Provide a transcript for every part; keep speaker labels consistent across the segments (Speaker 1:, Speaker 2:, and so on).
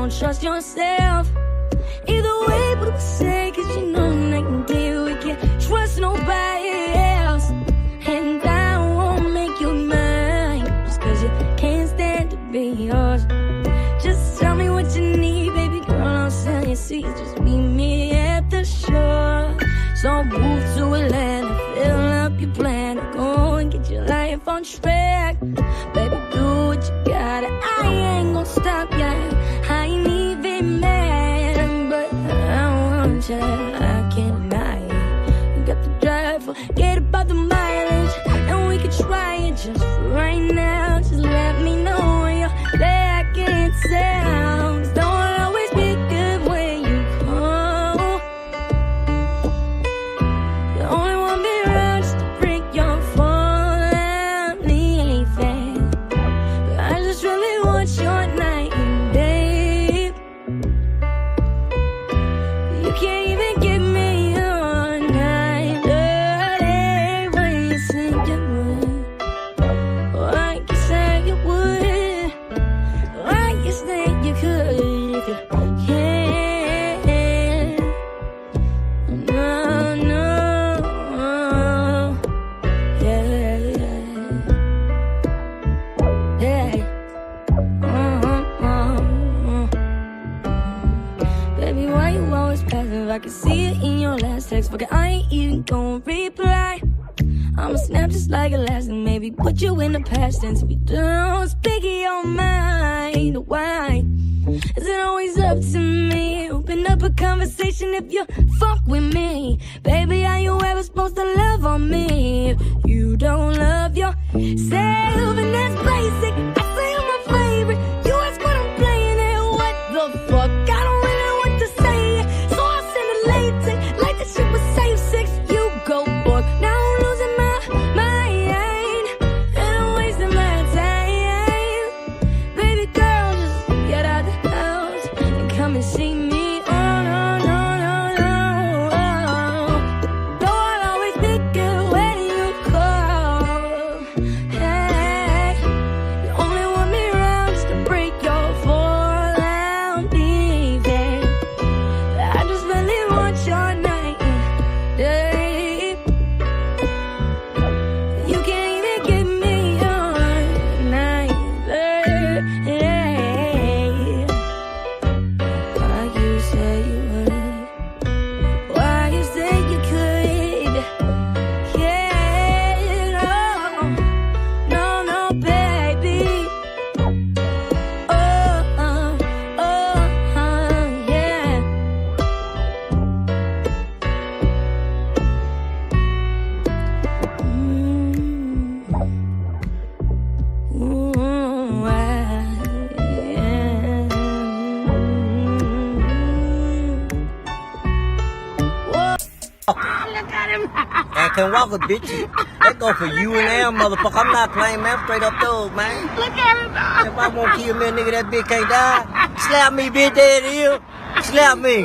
Speaker 1: don't trust yourself. Either way, but we say, cause you know night and day we can't trust nobody else. And I won't make you mine, just cause you can't stand to be yours. Just tell me what you need, baby girl, I'll sell your seats. Just meet me at the shore. So move to Atlanta, fill up your plan, go and get your life on track. Baby, do what you gotta, I ain't gon' stop ya. I ain't even mad, but I want ya, I can't deny it. You got the drive, forget about the mileage, and we can try it just right now. Just let me know when you're back in town. 'Cause don't always be good when you come. You only want me around just to break your fall and anything. But I just really want your night and day. You can't even give me your night dirty when you think you would. Like you said you would. Like you said you could if you can. No, no. Yeah, yeah. Baby, why you always passive? I can see it in your last text. Fuck it, I ain't even gon' reply. I'ma snap just like a last and maybe put you in the past tense. If you don't speak in your mind, why is it always up to me? Open up a conversation if you fuck with me. Baby, are you ever supposed to love on me? If you don't love yourself, and that's basic. I say I'm my favorite. You ask what I'm playing and what the fuck? I don't really want to say it, so I send a late like the shit was safe six. You go boy. Now I'm losing my mind and I'm wasting my time. Baby girl, just get out the house and come and see me. Oh no, no, no, no. Though I'll always be good when you call. Hey, you only want me around just to break your fall down, baby. I just really want your night and day. You can't even give me your night and day. Why you say you would? Why you say you could? Yeah, no, no, baby. Oh, yeah. Look at him.
Speaker 2: I can walk a bitch. That go for you and them, motherfucker. I'm not playing, man. I'm straight up thug, man.
Speaker 1: Look at him.
Speaker 2: If I won't kill me, a nigga, that bitch can't die. Slap me, bitch, there it is. Slap me.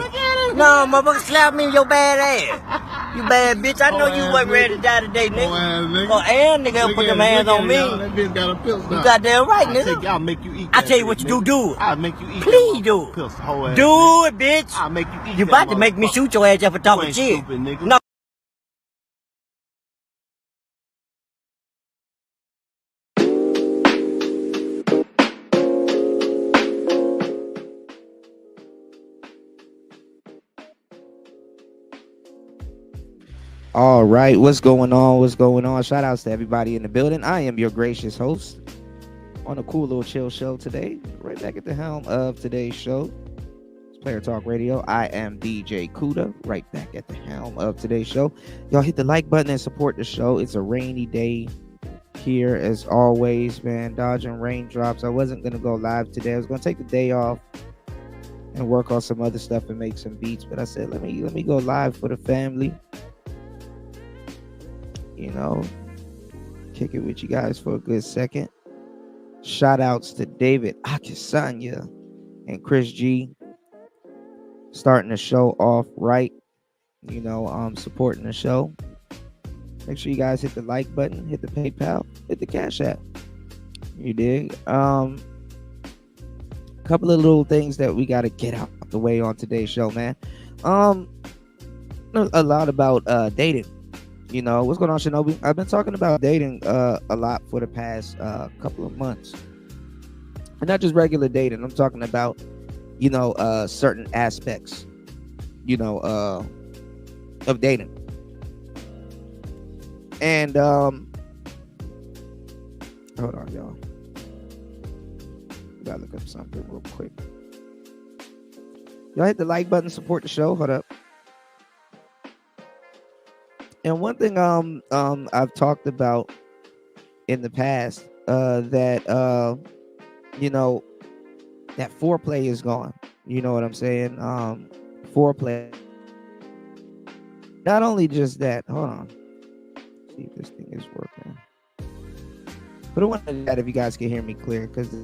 Speaker 2: No, motherfucker, slap me in your bad ass. You bad bitch. I know you wasn't ready to die today, nigga. Oh, and nigga, put them hands on me.
Speaker 3: That bitch got a pistol.
Speaker 2: You goddamn right, nigga.
Speaker 3: I'll make you eat.
Speaker 2: I tell you what you do it.
Speaker 3: I'll make you eat.
Speaker 2: Please do it.
Speaker 3: Pistol, whole ass
Speaker 2: Do
Speaker 3: nigga.
Speaker 2: it, bitch.
Speaker 3: I'll make you eat.
Speaker 2: You
Speaker 3: that
Speaker 2: about to make me
Speaker 3: motherfucker.
Speaker 2: shoot your ass just for
Speaker 3: You
Speaker 2: talking
Speaker 3: ain't
Speaker 2: shit.
Speaker 3: stupid, nigga.
Speaker 2: No.
Speaker 4: All right, what's going on? What's going on? Shout outs to everybody in the building. I am your gracious host on a cool little chill show today. Right back at the helm of today's show. It's Player Talk Radio. I am DJ Kuda, right back at the helm of today's show. Y'all hit the like button and support the show. It's a rainy day here as always, man. Dodging raindrops. I wasn't gonna go live today. I was gonna take the day off and work on some other stuff and make some beats, but I said let me go live for the family. You know, kick it with you guys for a good second. Shout outs to David Akisanya and Chris G, starting the show off right. You know, supporting the show. Make sure you guys hit the like button, hit the PayPal, hit the Cash App. You dig? A couple of little things that we got to get out the way on today's show, man. Um, a lot about dating. What's going on, Shinobi? I've been talking about dating a lot for the past couple of months, and not just regular dating. I'm talking about certain aspects of dating. And hold on, y'all. Gotta look up something real quick. Y'all hit the like button, support the show. Hold up. And one thing I've talked about in the past that that foreplay is gone. You know what I'm saying? Foreplay. Not only just that. Hold on. See if this thing is working. But I want to do that if you guys can hear me clear, because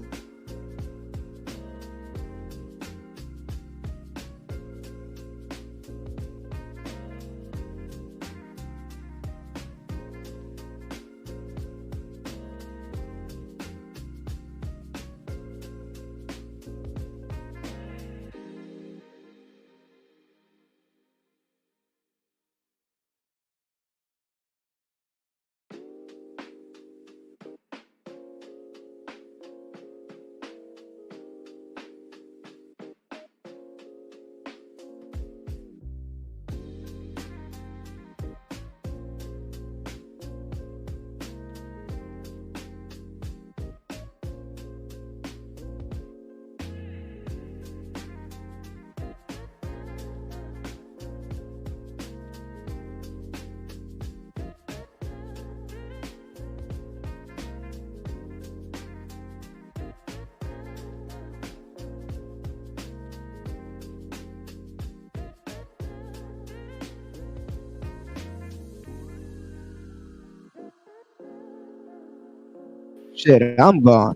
Speaker 4: shit, I'm gone.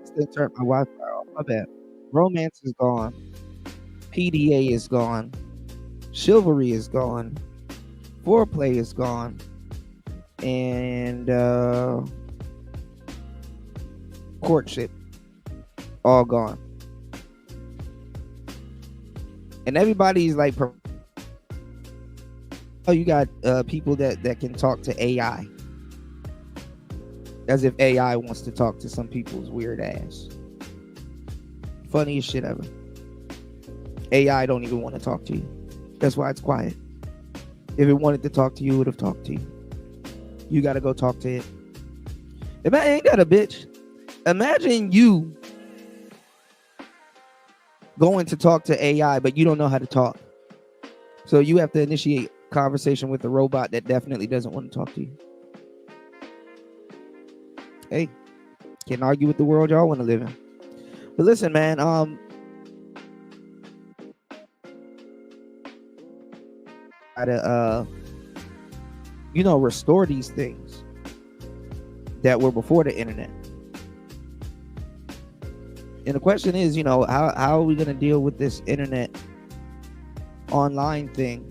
Speaker 4: Still turned my Wi-Fi off. My bad. Romance is gone. PDA is gone. Chivalry is gone. Foreplay is gone. And courtship, all gone. And everybody's like, oh, you got people that can talk to AI. As if AI wants to talk to some people's weird ass. Funniest shit ever. AI don't even want to talk to you. That's why it's quiet. If it wanted to talk to you, it would have talked to you. You got to go talk to it. Ain't that a bitch? Imagine you going to talk to AI, but you don't know how to talk. So you have to initiate conversation with a robot that definitely doesn't want to talk to you. Hey, can't argue with the world y'all want to live in. But listen, man, gotta restore these things that were before the internet. And the question is, how are we gonna deal with this internet online thing?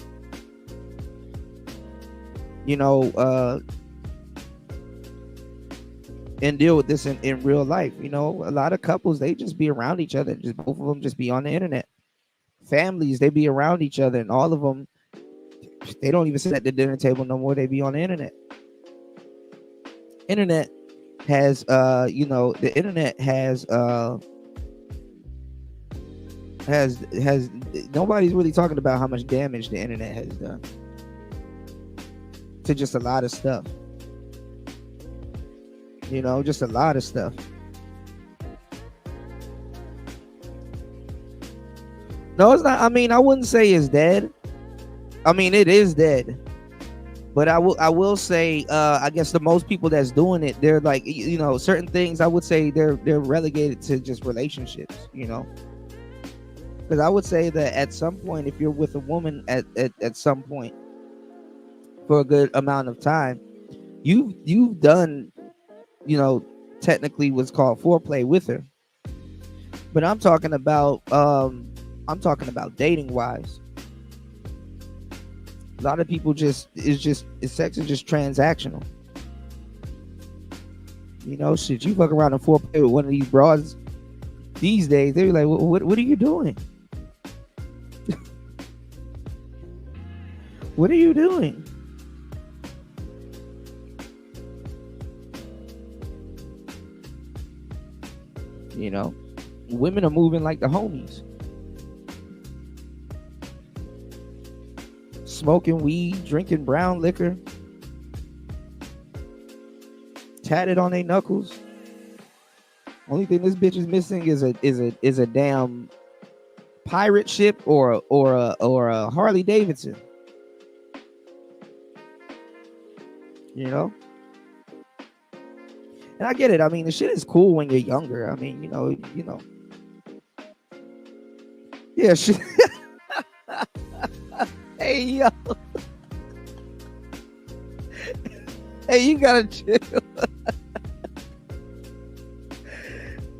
Speaker 4: And deal with this in real life. A lot of couples, they just be around each other. Just both of them just be on the internet. Families, they be around each other, and all of them, they don't even sit at the dinner table no more. They be on the internet. Internet has, the internet has nobody's really talking about how much damage the internet has done to just a lot of stuff. Just a lot of stuff. No, it's not. I mean, I wouldn't say it's dead. I mean, it is dead. But I will say, I guess the most people that's doing it, they're like, certain things, I would say they're relegated to just relationships, Because I would say that at some point, if you're with a woman at some point for a good amount of time, you've done, technically what's called foreplay with her. But I'm talking about dating wise. A lot of people sex is just transactional. You know, shit, you fuck around and foreplay with one of these broads these days, they be like, what are you doing? What are you doing? You know, women are moving like the homies. Smoking weed, drinking brown liquor, tatted on their knuckles. Only thing this bitch is missing is a damn pirate ship or a Harley Davidson. You know? And I get it. I mean, the shit is cool when you're younger. I mean, you know. Yeah, shit. Hey, yo. Hey, you gotta chill.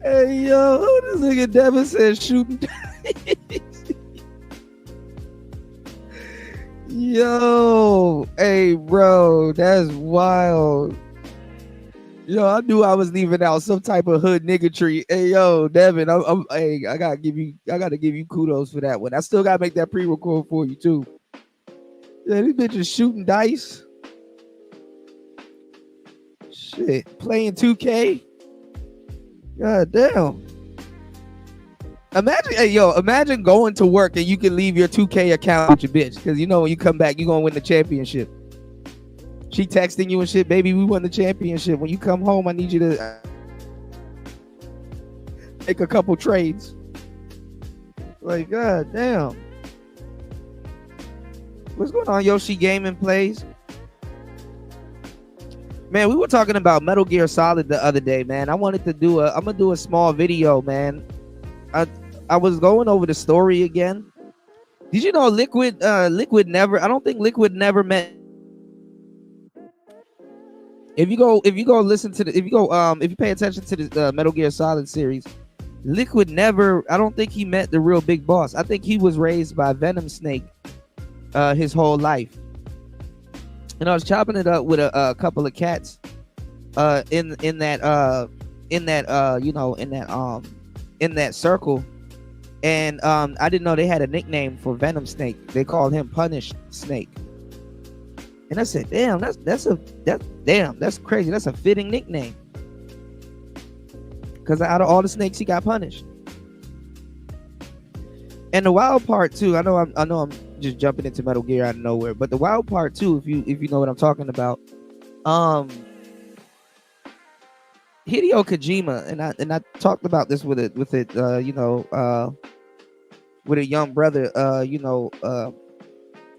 Speaker 4: Hey, yo, this nigga Devin said shooting. Yo, hey, bro, that's wild. Yo, I knew I was leaving out some type of hood niggatry. Hey, yo, Devin, hey, I gotta give you kudos for that one. I still gotta make that pre-record for you too. Yeah, these bitches shooting dice. Shit, playing 2K. God damn. Imagine going to work and you can leave your 2K account with your bitch. Because you know when you come back, you're going to win the championship. She texting you and shit, baby, we won the championship. When you come home, I need you to make a couple trades. Like, god damn. What's going on, Yoshi Gaming Plays? Man, we were talking about Metal Gear Solid the other day, man. I'm gonna do a small video, man. I was going over the story again. Did you know Liquid never, I don't think Liquid never met. If you pay attention to the Metal Gear Solid series, Liquid never, I don't think he met the real big boss. I think he was raised by Venom Snake his whole life. And I was chopping it up with a couple of cats in that circle, and I didn't know they had a nickname for Venom Snake. They called him Punished Snake. And I said, damn, that's crazy. That's a fitting nickname. Because out of all the snakes, he got punished. And the wild part too, I know I'm just jumping into Metal Gear out of nowhere, but the wild part too, if you know what I'm talking about, Hideo Kojima, and I talked about this with a young brother,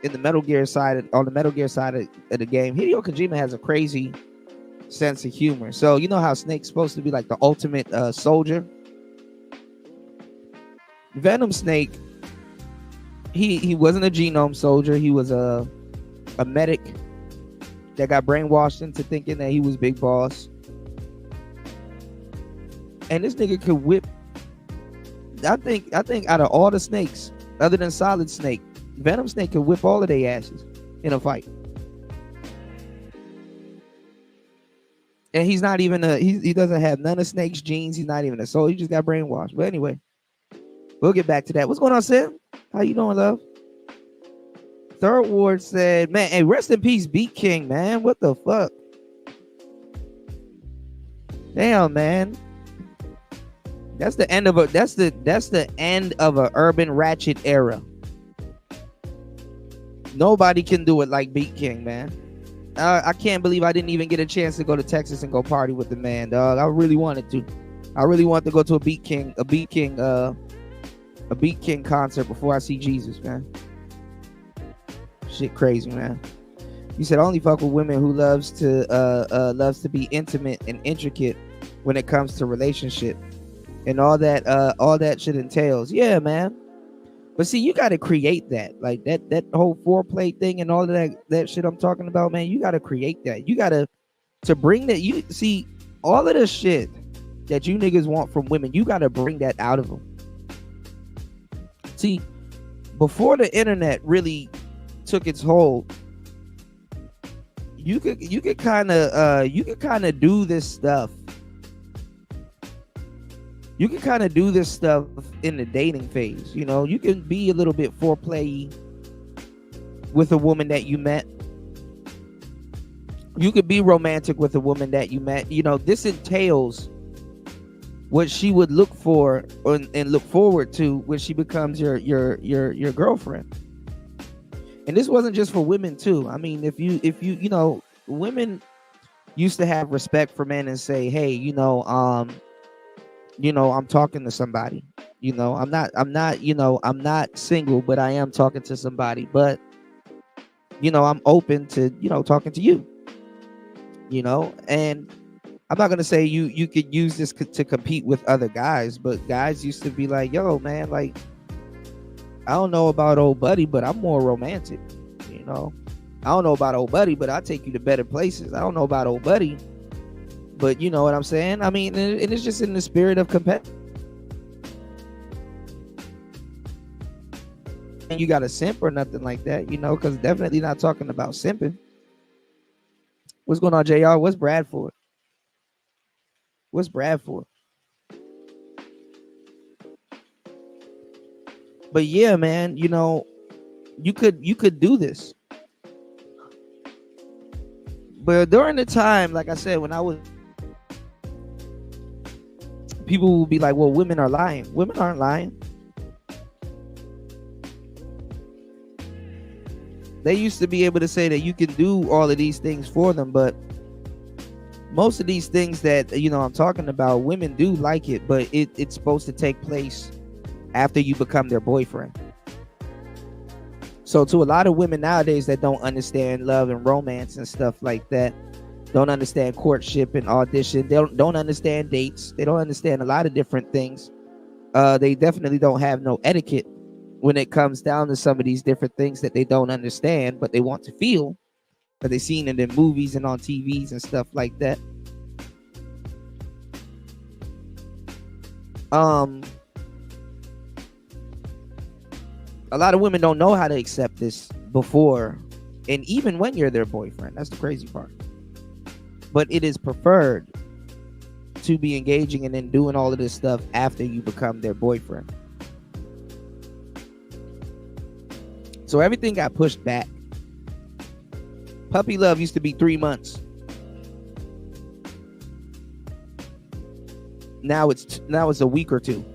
Speaker 4: in the Metal Gear side, on the Metal Gear side of the game. Hideo Kojima has a crazy sense of humor. So you know how Snake's supposed to be like the ultimate soldier. Venom Snake, he wasn't a genome soldier. He was a medic that got brainwashed into thinking that he was Big Boss. And this nigga could whip. I think out of all the snakes, other than Solid Snake, Venom Snake could whip all of their asses in a fight. And he's not even he doesn't have none of Snake's genes. He's not even a soul. He just got brainwashed. But anyway, we'll get back to that. What's going on, Sam? How you doing, love? Third Ward said, man, hey, rest in peace, Beat King, man. What the fuck? Damn, man. That's the end of a urban ratchet era. Nobody can do it like Beat King, man. I can't believe I didn't even get a chance to go to Texas and go party with the man, dog. I really wanted to. I really wanted to go to a Beat King concert before I see Jesus, man. Shit crazy, man. You said only fuck with women who loves to be intimate and intricate when it comes to relationship and all that shit entails. Yeah, man. But see, you got to create that, like that whole foreplay thing and all of that shit I'm talking about, man. You got to create that. You got to bring that. You see all of the shit that you niggas want from women. You got to bring that out of them. See, before the internet really took its hold, you could kind of do this stuff you can kind of do this stuff in the dating phase. You know, you can be a little bit foreplay with a woman that you met. You could be romantic with a woman that you met. You know, this entails what she would look for and look forward to when she becomes your girlfriend. And this wasn't just for women too. I mean, if you you know, women used to have respect for men and say, hey, I'm talking to somebody. I'm not single, but I am talking to somebody. But I'm open to talking to you. And I'm not gonna say you could use this to compete with other guys, but guys used to be like, yo, man, like, I don't know about old buddy, but I'm more romantic. I don't know about old buddy, but I'll take you to better places. I don't know about old buddy, but you know what I'm saying? I mean, and it's just in the spirit of competition. And you got to simp or nothing like that, because definitely not talking about simping. What's going on, JR? What's Brad for? What's Brad for? But yeah, man, you could do this. But during the time, like I said, when I was, people will be like, well, women are lying. Women aren't lying. They used to be able to say that you can do all of these things for them, but most of these things that I'm talking about, women do like it, but it's supposed to take place after you become their boyfriend. So to a lot of women nowadays that don't understand love and romance and stuff like that, don't understand courtship and audition, they don't understand dates, they don't understand a lot of different things. They definitely don't have no etiquette when it comes down to some of these different things that they don't understand, but they want to feel, that they've seen it in movies and on TVs and stuff like that. A lot of women don't know how to accept this before and even when you're their boyfriend. That's the crazy part. But it is preferred to be engaging and then doing all of this stuff after you become their boyfriend. So everything got pushed back. Puppy love used to be 3 months. Now it's a week or two.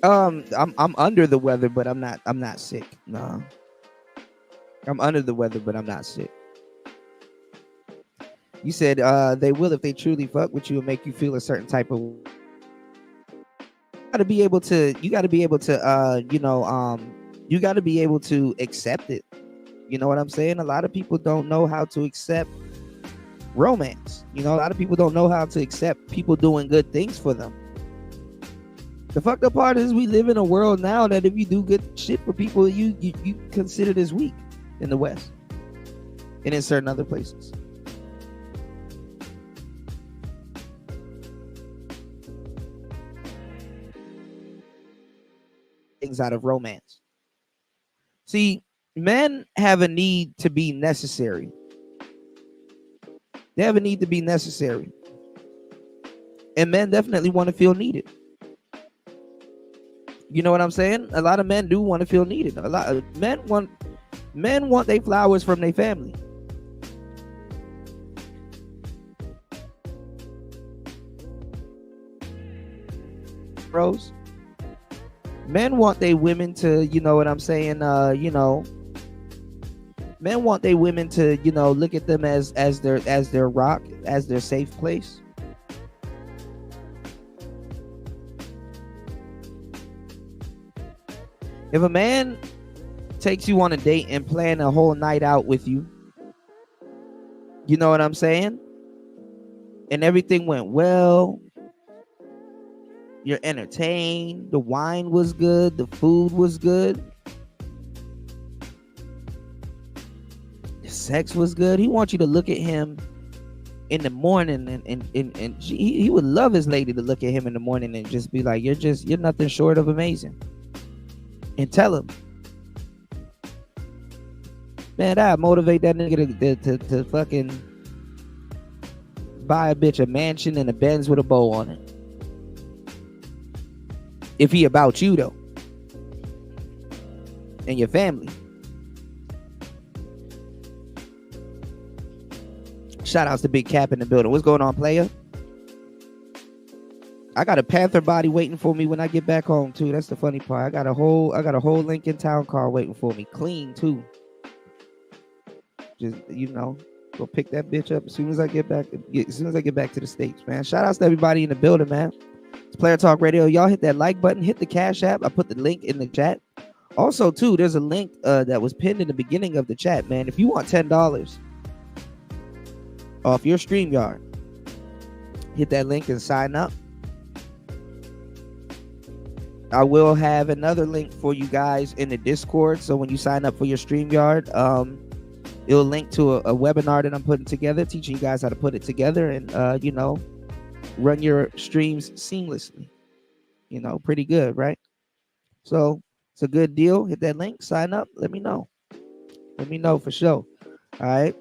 Speaker 4: I'm under the weather, but I'm not sick. No. I'm under the weather, but I'm not sick. You said they will if they truly fuck with you and make you feel a certain type of. You gotta be able to accept it. You know what I'm saying? A lot of people don't know how to accept romance. A lot of people don't know how to accept people doing good things for them. The fucked up part is we live in a world now that if you do good shit for people, you considered as weak in the West and in certain other places. Things out of romance. See, men have a need to be necessary. They have a need to be necessary. And men definitely want to feel needed. You know what I'm saying? A lot of men do want to feel needed. A lot of men want their flowers from their family. Bros. Men want their women to, you know what I'm saying? Men want their women to, look at them as their rock, as their safe place. If a man takes you on a date and plan a whole night out with you, you know what I'm saying? And everything went well. You're entertained. The wine was good. The food was good. The sex was good. He wants you to look at him in the morning and he would love his lady to look at him in the morning and just be like, you're nothing short of amazing. And tell him, man, I motivate that nigga to fucking buy a bitch a mansion and a Benz with a bow on it. If he about you though, and your family. Shout outs to Big Cap in the building. What's going on, player? I got a Panther body waiting for me when I get back home too. That's the funny part. I got a whole Lincoln Town car waiting for me, clean too. Just go pick that bitch up as soon as I get back. As soon as I get back to the States, man. Shout outs to everybody in the building, man. It's Player Talk Radio. Y'all hit that like button, hit the Cash App. I put the link in the chat. Also, too, there's a link that was pinned in the beginning of the chat, man. If you want $10 off your StreamYard, hit that link and sign up. I will have another link for you guys in the Discord. So when you sign up for your StreamYard, it'll link to a webinar that I'm putting together, teaching you guys how to put it together and, run your streams seamlessly. Pretty good, right? So it's a good deal. Hit that link, sign up. Let me know. Let me know for sure. All right.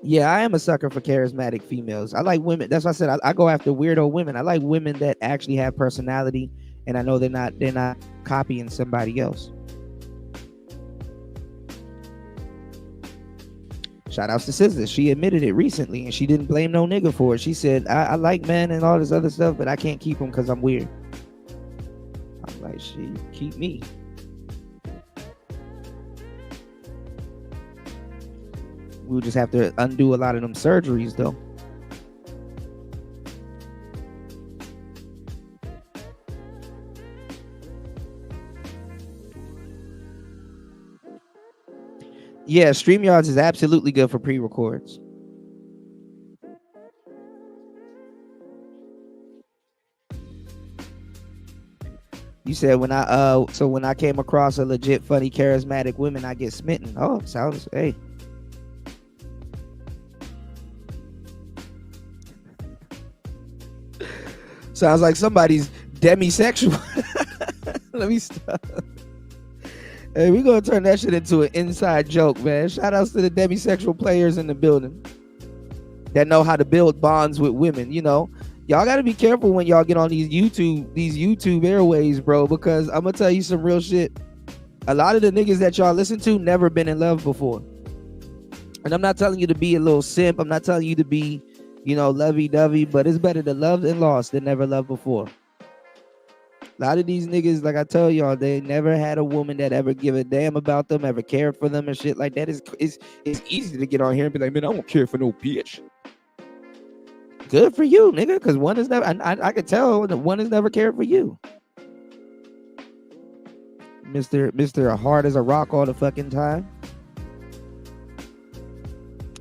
Speaker 4: Yeah, I am a sucker for charismatic females. I like women. That's why I said I go after weirdo women. I like women that actually have personality, and I know they're not copying somebody else. Shout outs to Scissors. She admitted it recently, and she didn't blame no nigga for it. She said, I like men and all this other stuff, but I can't keep them because I'm weird. I'm like, she keep me. We'll just have to undo a lot of them surgeries, though. Yeah, StreamYards is absolutely good for pre-records. You said when I came across a legit funny charismatic woman, I get smitten. Oh, sounds hey. Sounds like somebody's demisexual. Let me stop. Hey, we're going to turn that shit into an inside joke, man. Shout outs to the demisexual players in the building that know how to build bonds with women. Y'all got to be careful when y'all get on these YouTube airways, bro, because I'm going to tell you some real shit. A lot of the niggas that y'all listen to never been in love before. And I'm not telling you to be a little simp. I'm not telling you to be, lovey-dovey, but it's better to love and lost than never loved before. A lot of these niggas, like I tell y'all, they never had a woman that ever give a damn about them, ever cared for them and shit like that. It's easy to get on here and be like, man, I don't care for no bitch. Good for you, nigga, because one is never, I could tell that one has never cared for you. Mr. Hard as a rock all the fucking time.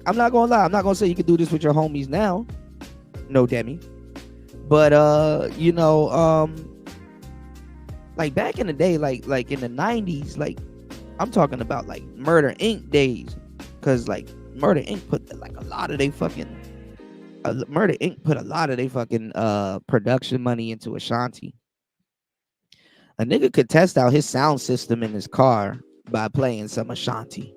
Speaker 4: I'm not gonna lie, I'm not gonna say you could do this with your homies now. No, Demi. But like back in the day, like in the 90s, like I'm talking about like Murder Inc. days, because like Murder Inc. put a lot of their fucking production money into Ashanti. A nigga could test out his sound system in his car by playing some Ashanti.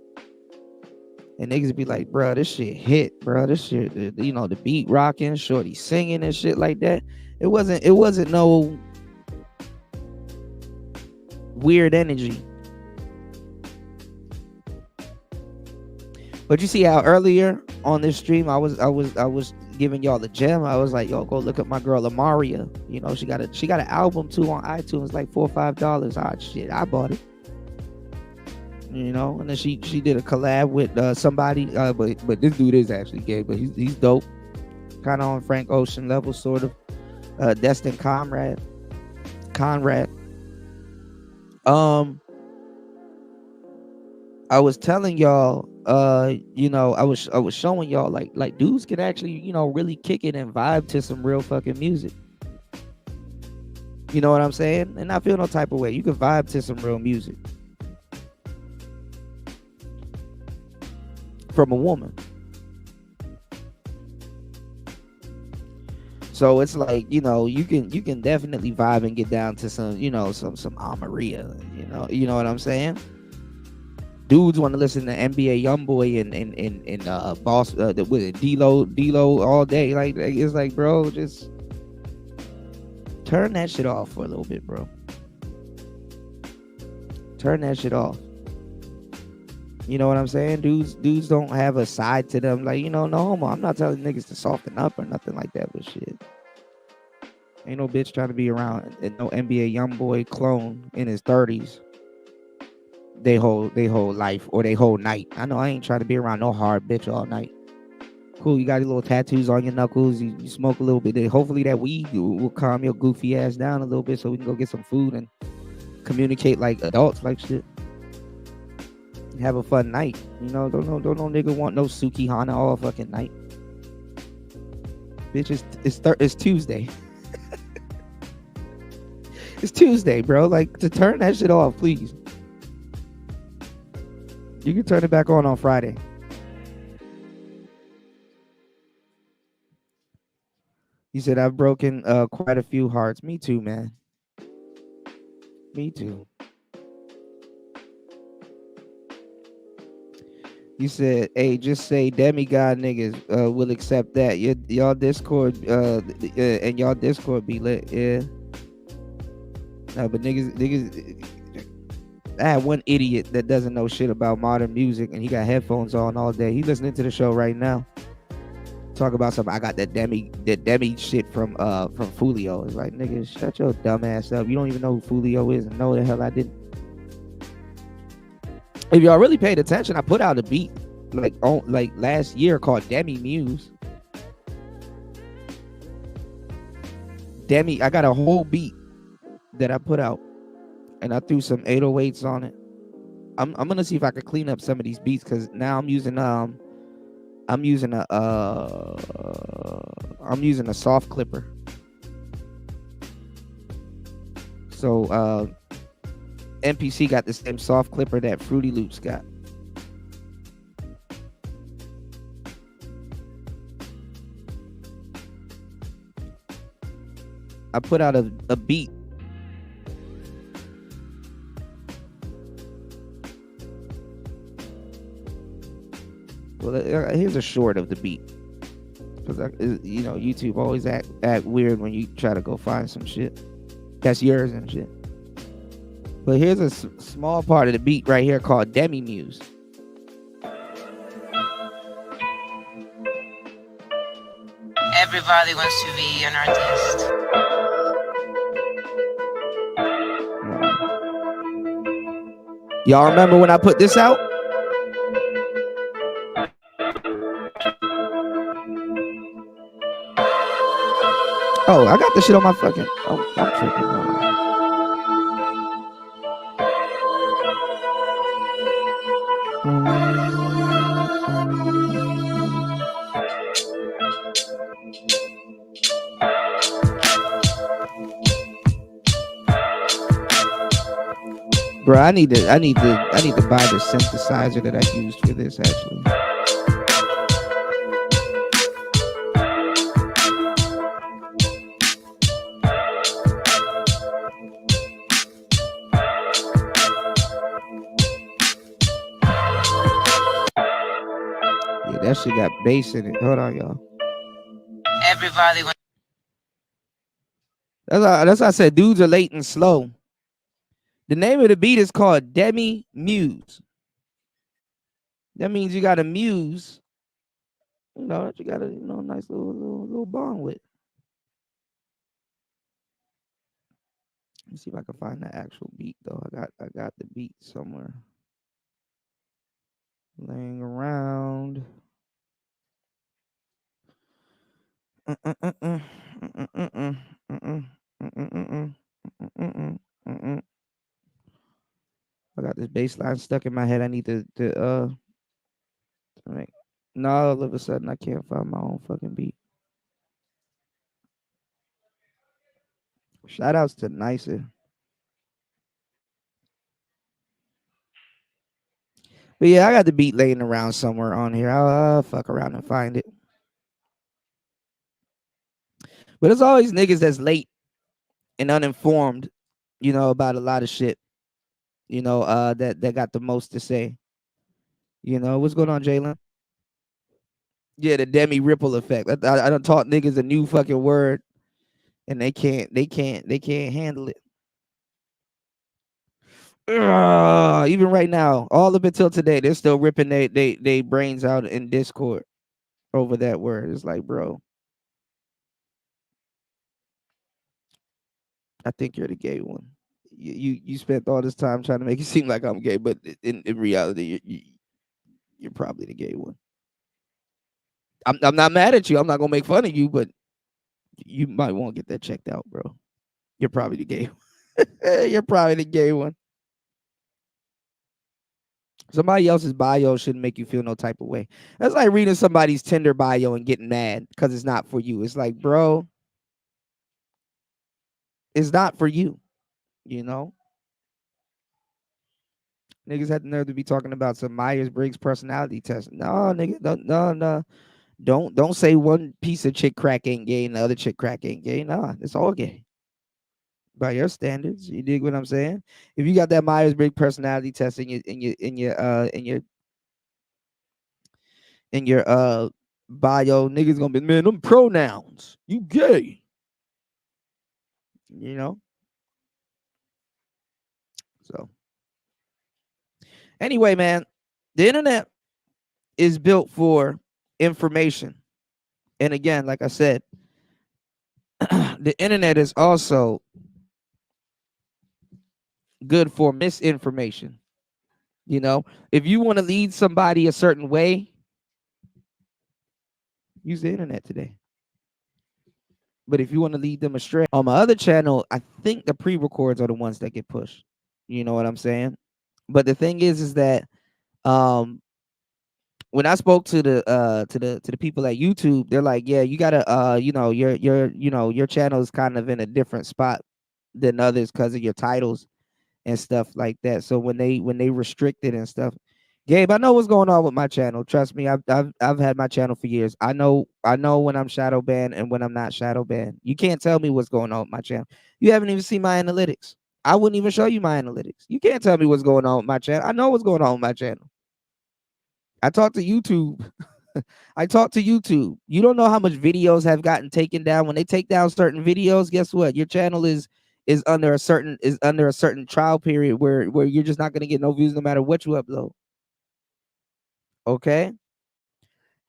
Speaker 4: And niggas be like, bro, this shit hit, bro. This shit, the beat rocking, shorty singing and shit like that. It wasn't no weird energy. But you see how earlier on this stream I was giving y'all the gem. I was like, yo, go look at my girl Amaria. She got an album too on iTunes, like $4 or $5. Ah, shit, I bought it. And then she did a collab with somebody, but this dude is actually gay, but he's dope, kind of on Frank Ocean level, sort of. Destin Conrad. I was telling y'all, I was showing y'all like dudes can actually, really kick it and vibe to some real fucking music. You know what I'm saying? And I feel no type of way. You can vibe to some real music from a woman. So it's like, you can definitely vibe and get down to some, some Amaria, you know what I'm saying? Dudes want to listen to NBA YoungBoy and Boss with it, D-Lo all day. Like it's like, bro, just turn that shit off for a little bit, bro. Turn that shit off. You know what I'm saying? Dudes don't have a side to them. Like, no homo. I'm not telling niggas to soften up or nothing like that, but shit. Ain't no bitch trying to be around no NBA YoungBoy clone in his 30s. They whole life or they whole night. I know I ain't trying to be around no hard bitch all night. Cool, you got your little tattoos on your knuckles. You smoke a little bit. Hopefully that weed will calm your goofy ass down a little bit so we can go get some food and communicate like adults, like shit. Have a fun night. Don't no nigga want no Suki Hana all fucking night. Bitch, it's Tuesday. It's Tuesday, bro. Like, to turn that shit off, please. You can turn it back on Friday. He said, I've broken quite a few hearts. Me too, man. Me too. You said, hey, just say demigod niggas will accept that. Y'all Discord and y'all Discord be lit. Yeah. No, but niggas, I had one idiot that doesn't know shit about modern music and he got headphones on all day. He's listening to the show right now. Talk about something. I got that demi shit from Fulio. It's like, nigga, shut your dumb ass up. You don't even know who Fulio is, and no, the hell I didn't. If y'all really paid attention, I put out a beat like last year called Demi Muse. I got a whole beat that I put out, and I threw some 808s on it. I'm gonna see if I can clean up some of these beats because now I'm using a soft clipper. So MPC got the same soft clipper that Fruity Loops got. I put out a beat. Well, here's a short of the beat. Because YouTube always act weird when you try to go find some shit that's yours and shit. But here's a small part of the beat right here called Demi Muse.
Speaker 3: Everybody wants to be an artist.
Speaker 4: Y'all remember when I put this out? Oh, I got this shit on my fucking... Oh, I'm tripping. Bro, I need to buy the synthesizer that I used for this actually. Yeah, that shit got bass in it. Hold on, y'all.
Speaker 3: Everybody wants.
Speaker 4: That's why I said dudes are late and slow. The name of the beat is called Demi Muse. That means you got a muse, that you got a nice little bond with. Let me see if I can find the actual beat though. I got the beat somewhere laying around. I got this bass line stuck in my head. I need to now all of a sudden I can't find my own fucking beat. Shout outs to Nicer. But yeah, I got the beat laying around somewhere on here. I'll fuck around and find it. But it's always niggas that's late and uninformed, about a lot of shit. That got the most to say. You know what's going on, Jalen? Yeah, the demi ripple effect. I done taught niggas a new fucking word, and they can't handle it. Ugh, even right now, all up until today, they're still ripping they brains out in Discord over that word. It's like, bro, I think you're the gay one. You spent all this time trying to make it seem like I'm gay, but in reality, you're probably the gay one. I'm not mad at you. I'm not gonna make fun of you, but you might want to get that checked out, bro. You're probably the gay one. You're probably the gay one. Somebody else's bio shouldn't make you feel no type of way. That's like reading somebody's Tinder bio and getting mad because it's not for you. It's like, bro, it's not for you. You know, niggas had the nerve to be talking about some Myers Briggs personality test. No, nigga, no. Don't say one piece of chick crack ain't gay and the other chick crack ain't gay. Nah, it's all gay by your standards. You dig what I'm saying? If you got that Myers Briggs personality test in your bio, niggas gonna be, man, them pronouns. You gay. You know? So anyway, man, the internet is built for information. And again, like I said, the internet is also good for misinformation. You know, if you want to lead somebody a certain way, use the internet today. But if you want to lead them astray, on my other channel, I think the pre-records are the ones that get pushed. You know what I'm saying? But the thing is that um when I spoke to the people at YouTube, they're like, yeah, you gotta your channel is kind of in a different spot than others because of your titles and stuff like that. So when they restrict it and stuff, Gabe, I know what's going on with my channel. Trust me, I've had my channel for years. I know when I'm shadow banned and when I'm not shadow banned. You can't tell me what's going on with my channel. You haven't even seen my analytics. I wouldn't even show you my analytics. You can't tell me what's going on with my channel. I know what's going on with my channel. I talk to YouTube. I talk to YouTube. You don't know how much videos have gotten taken down. When they take down certain videos, guess what? Your channel is under a certain trial period where you're just not gonna get no views no matter what you upload. Okay.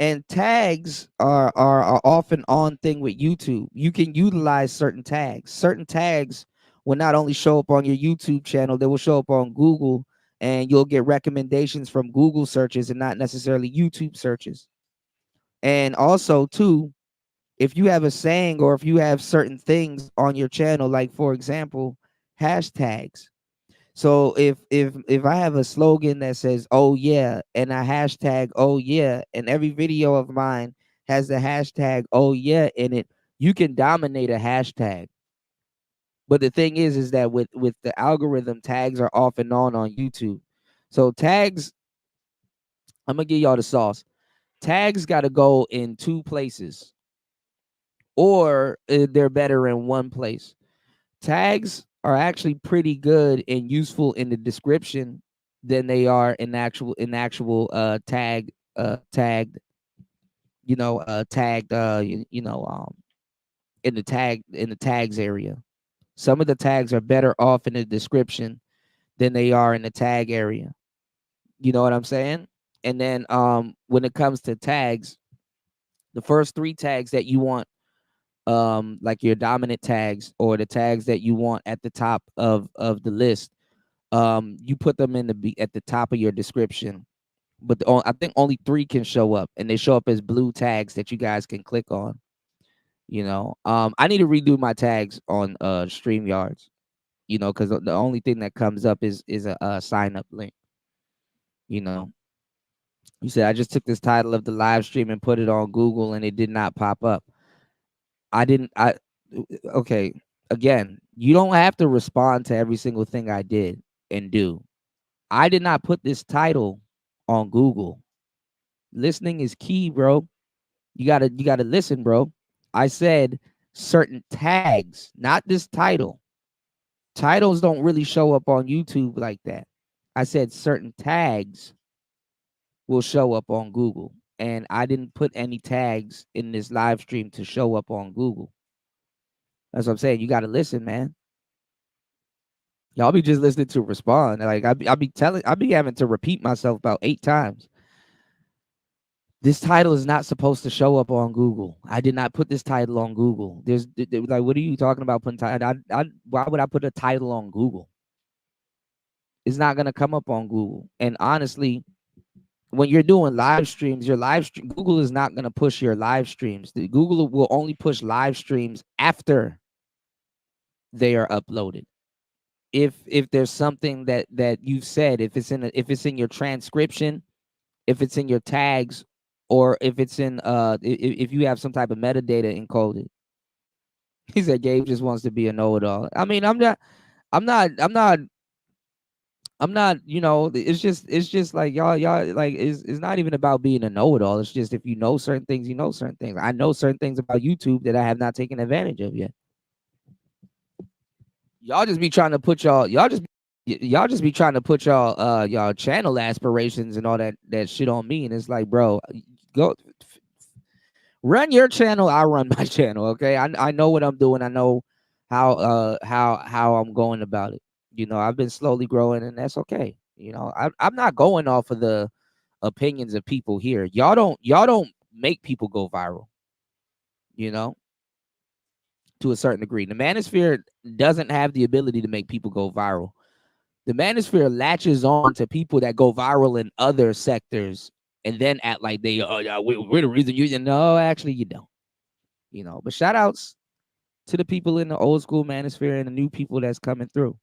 Speaker 4: And tags are often on thing with YouTube. You can utilize certain tags. Certain tags will not only show up on your YouTube channel, they will show up on Google, and you'll get recommendations from Google searches and not necessarily YouTube searches. And also, too, if you have a saying or if you have certain things on your channel, like for example, hashtags. So if I have a slogan that says "oh yeah" and a hashtag "oh yeah" and every video of mine has the hashtag "oh yeah" in it, you can dominate a hashtag. But the thing is that with the algorithm, tags are off and on YouTube. So tags, I'm gonna give y'all the sauce. Tags got to go in two places, or they're better in one place. Tags are actually pretty good and useful in the description than they are in actual tagged tagged in the tags area. Some of the tags are better off in the description than they are in the tag area. You know what I'm saying? And then when it comes to tags, the first three tags that you want, like your dominant tags or the tags that you want at the top of the list, you put them at the top of your description. But I think only three can show up, and they show up as blue tags that you guys can click on. I need to redo my tags on Streamyards. Because the only thing that comes up is a sign up link. You know, you said I just took this title of the live stream and put it on Google, and it did not pop up. I didn't. Okay. Again, you don't have to respond to every single thing I did and do. I did not put this title on Google. Listening is key, bro. You gotta listen, bro. I said certain tags, not this title. Titles don't really show up on YouTube like that. I said certain tags will show up on Google. And I didn't put any tags in this live stream to show up on Google. That's what I'm saying. You got to listen, man. Y'all be just listening to respond. Like I be having to repeat myself about 8 times. This title is not supposed to show up on Google. I did not put this title on Google. Like, what are you talking about putting title? Why would I put a title on Google? It's not gonna come up on Google. And honestly, when you're doing live streams, Google is not gonna push your live streams. Google will only push live streams after they are uploaded. If there's something that you've said, if it's in your transcription, if it's in your tags, or if it's in if you have some type of metadata encoded. He said Gabe just wants to be a know-it-all. I mean, I'm not, it's just like y'all like it's not even about being a know-it-all. It's just if you know certain things, you know certain things. I know certain things about YouTube that I have not taken advantage of yet. Y'all just be trying to put y'all just be trying to put y'all channel aspirations and all that shit on me. And it's like, bro, go run your channel, I run my channel. Okay. I know what I'm doing. I know how I'm going about it. I've been slowly growing, and that's okay. I'm not going off of the opinions of people here. Y'all don't make people go viral, to a certain degree. The manosphere doesn't have the ability to make people go viral. The manosphere latches on to people that go viral in other sectors and then act like we're the reason you know, actually you don't. But shout outs to the people in the old school manosphere and the new people that's coming through.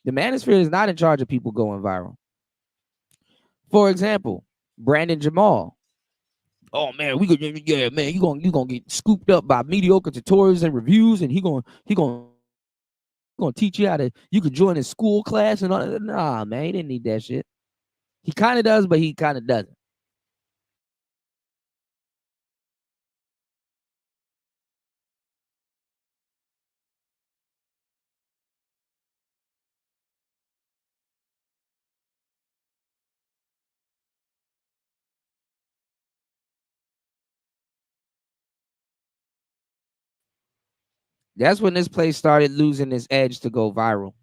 Speaker 4: The manosphere is not in charge of people going viral. For example, Brandon Jamal. Oh man, you gonna get scooped up by mediocre tutorials and reviews, and he gonna teach you how to. You could join his school class and all. Nah, man, he didn't need that shit. He kind of does, but he kind of doesn't. That's when this place started losing its edge to go viral.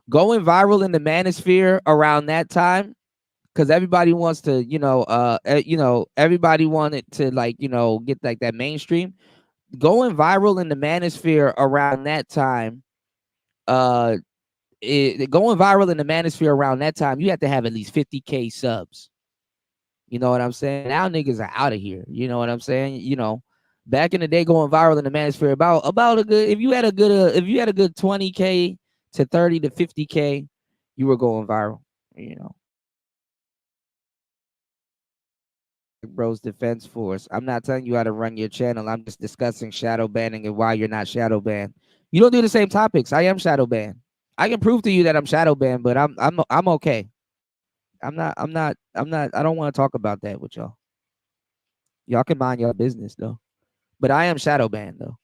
Speaker 4: Going viral in the manosphere around that time, because everybody wants to, everybody wanted to get like that mainstream. Going viral in the manosphere around that time, going viral in the manosphere around that time, you have to have at least 50K subs. You know what I'm saying? Now niggas are out of here. You know what I'm saying? Back in the day, going viral in the manosphere about a good, if you had a good 20K to 30 to 50K, you were going viral. Bros Defense Force. I'm not telling you how to run your channel. I'm just discussing shadow banning and why you're not shadow banned. You don't do the same topics. I am shadow banned. I can prove to you that I'm shadow banned, but I'm okay. I don't want to talk about that with y'all. Y'all can mind your business though. But I am shadow banned though.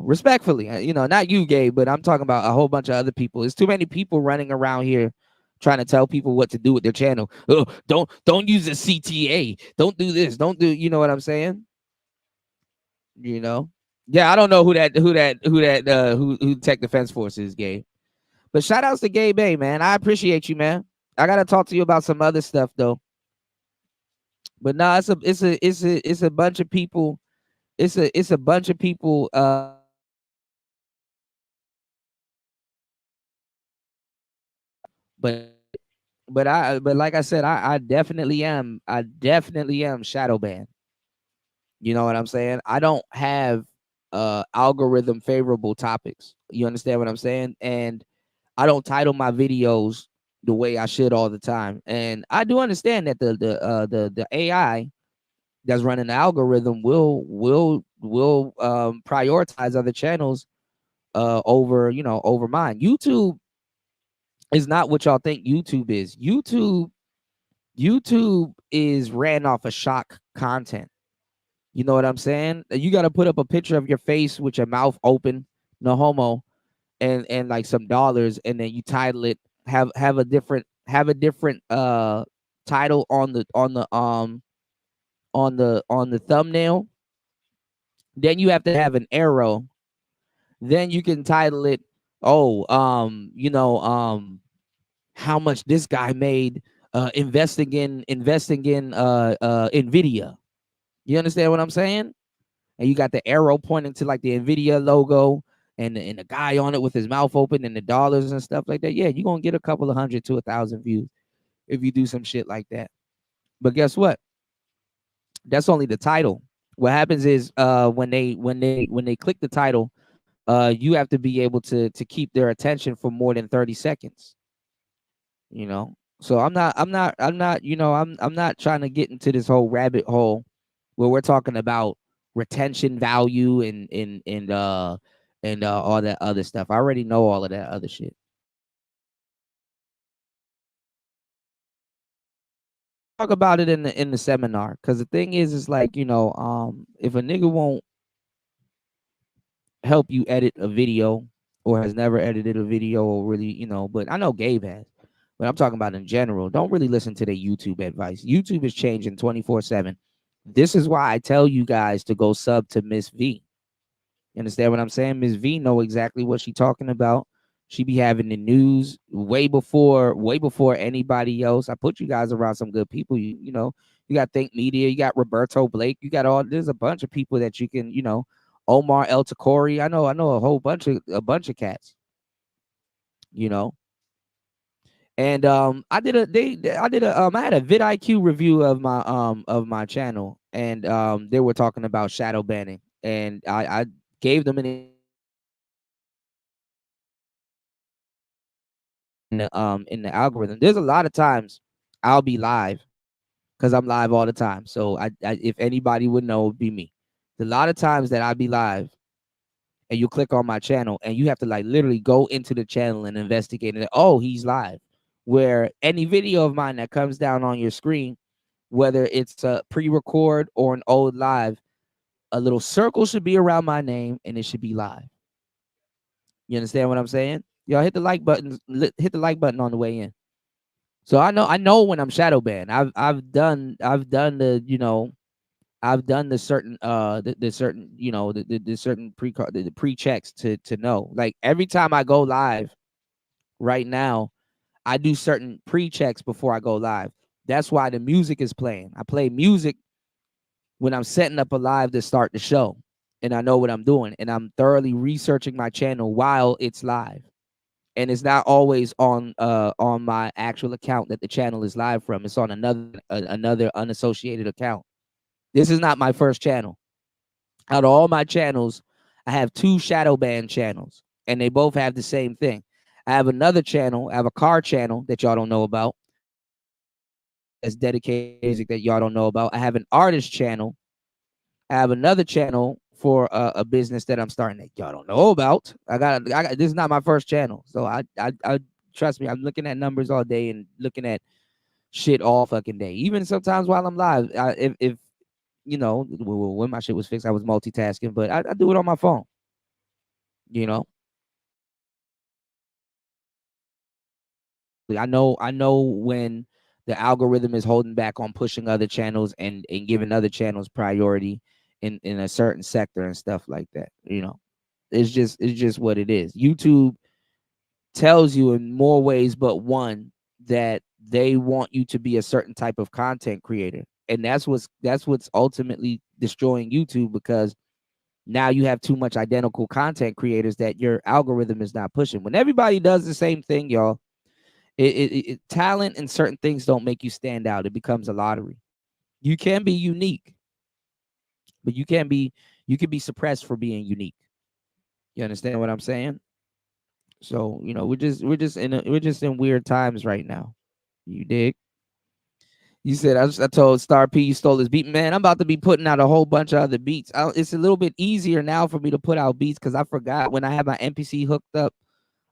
Speaker 4: Respectfully, not you, Gabe, but I'm talking about a whole bunch of other people. There's too many people running around here trying to tell people what to do with their channel. Oh, don't use a CTA. Don't do this. Don't do. You know what I'm saying? Yeah, I don't know who Tech Defense Force is, Gabe. But shout outs to Gabe A, man. I appreciate you, man. I gotta talk to you about some other stuff though. But nah, it's a bunch of people. It's a bunch of people. But like I said, I definitely am shadow banned. You know what I'm saying? I don't have algorithm favorable topics. You understand what I'm saying? And I don't title my videos the way I should all the time. And I do understand that the AI that's running the algorithm will prioritize other channels over mine. YouTube is not what y'all think YouTube is. YouTube is ran off of shock content. You know what I'm saying? You got to put up a picture of your face with your mouth open, no homo, and like some dollars, and then you title it, have a different have a different title on the thumbnail. Then you have to have an arrow. Then you can title it, oh, how much this guy made investing in Nvidia. You understand what I'm saying? And you got the arrow pointing to like the Nvidia logo and the guy on it with his mouth open and the dollars and stuff like that. Yeah, you're gonna get a couple of hundred to 1,000 views if you do some shit like that. But guess what? That's only the title. What happens is when they click the title, you have to be able to keep their attention for more than 30 seconds. You know. So I'm not trying to get into this whole rabbit hole where we're talking about retention value and all that other stuff. I already know all of that other shit. Talk about it in the seminar, because the thing is like, if a nigga won't help you edit a video or has never edited a video or really, but I know Gabe has. But I'm talking about in general. Don't really listen to the YouTube advice. YouTube is changing 24/7. This is why I tell you guys to go sub to Miss V. You understand what I'm saying? Miss V know exactly what she talking about. She be having the news way before anybody else. I put you guys around some good people. You got Think Media, you got Roberto Blake, you got there's a bunch of people that you can, Omar El Takori. I know a bunch of cats, you know. And I had a vidIQ review of my channel, and they were talking about shadow banning, and I gave them an in the algorithm. There's a lot of times I'll be live because I'm live all the time. So if anybody would know, it'd be me. A lot of times that I'll be live and you click on my channel and you have to like literally go into the channel and investigate it. Oh, he's live. Where any video of mine that comes down on your screen, whether it's a pre-record or an old live, a little circle should be around my name and it should be live. You understand what I'm saying? Y'all hit the like button, hit the like button on the way in. So I know when I'm shadow banned. I've done the certain the certain the certain the pre checks to know. Like every time I go live right now, I do certain pre checks before I go live. That's why the music is playing. I play music when I'm setting up a live to start the show, and I know what I'm doing, and I'm thoroughly researching my channel while it's live. And it's not always on my actual account that the channel is live from. It's on another unassociated account. This is not my first channel. Out of all my channels, I have two shadow band channels, and they both have the same thing. I have another channel. I have a car channel that y'all don't know about. That's dedicated to music that y'all don't know about. I have an artist channel. I have another channel for a business that I'm starting that y'all don't know about. I got. This is not my first channel, so I trust me. I'm looking at numbers all day and looking at shit all fucking day. Even sometimes while I'm live, if when my shit was fixed, I was multitasking, but I do it on my phone. You know, I know when the algorithm is holding back on pushing other channels and giving other channels priority in a certain sector and stuff like that. It's just what it is. YouTube tells you in more ways but one that they want you to be a certain type of content creator. And that's what's ultimately destroying YouTube, because now you have too much identical content creators that your algorithm is not pushing. When everybody does the same thing, y'all, talent and certain things don't make you stand out. It becomes a lottery. You can be unique, but you can be suppressed for being unique. You understand what I'm saying? So we're just in weird times right now. You dig? You said I told Star P you stole his beat. Man, I'm about to be putting out a whole bunch of other beats. It's a little bit easier now for me to put out beats because I forgot when I have my MPC hooked up.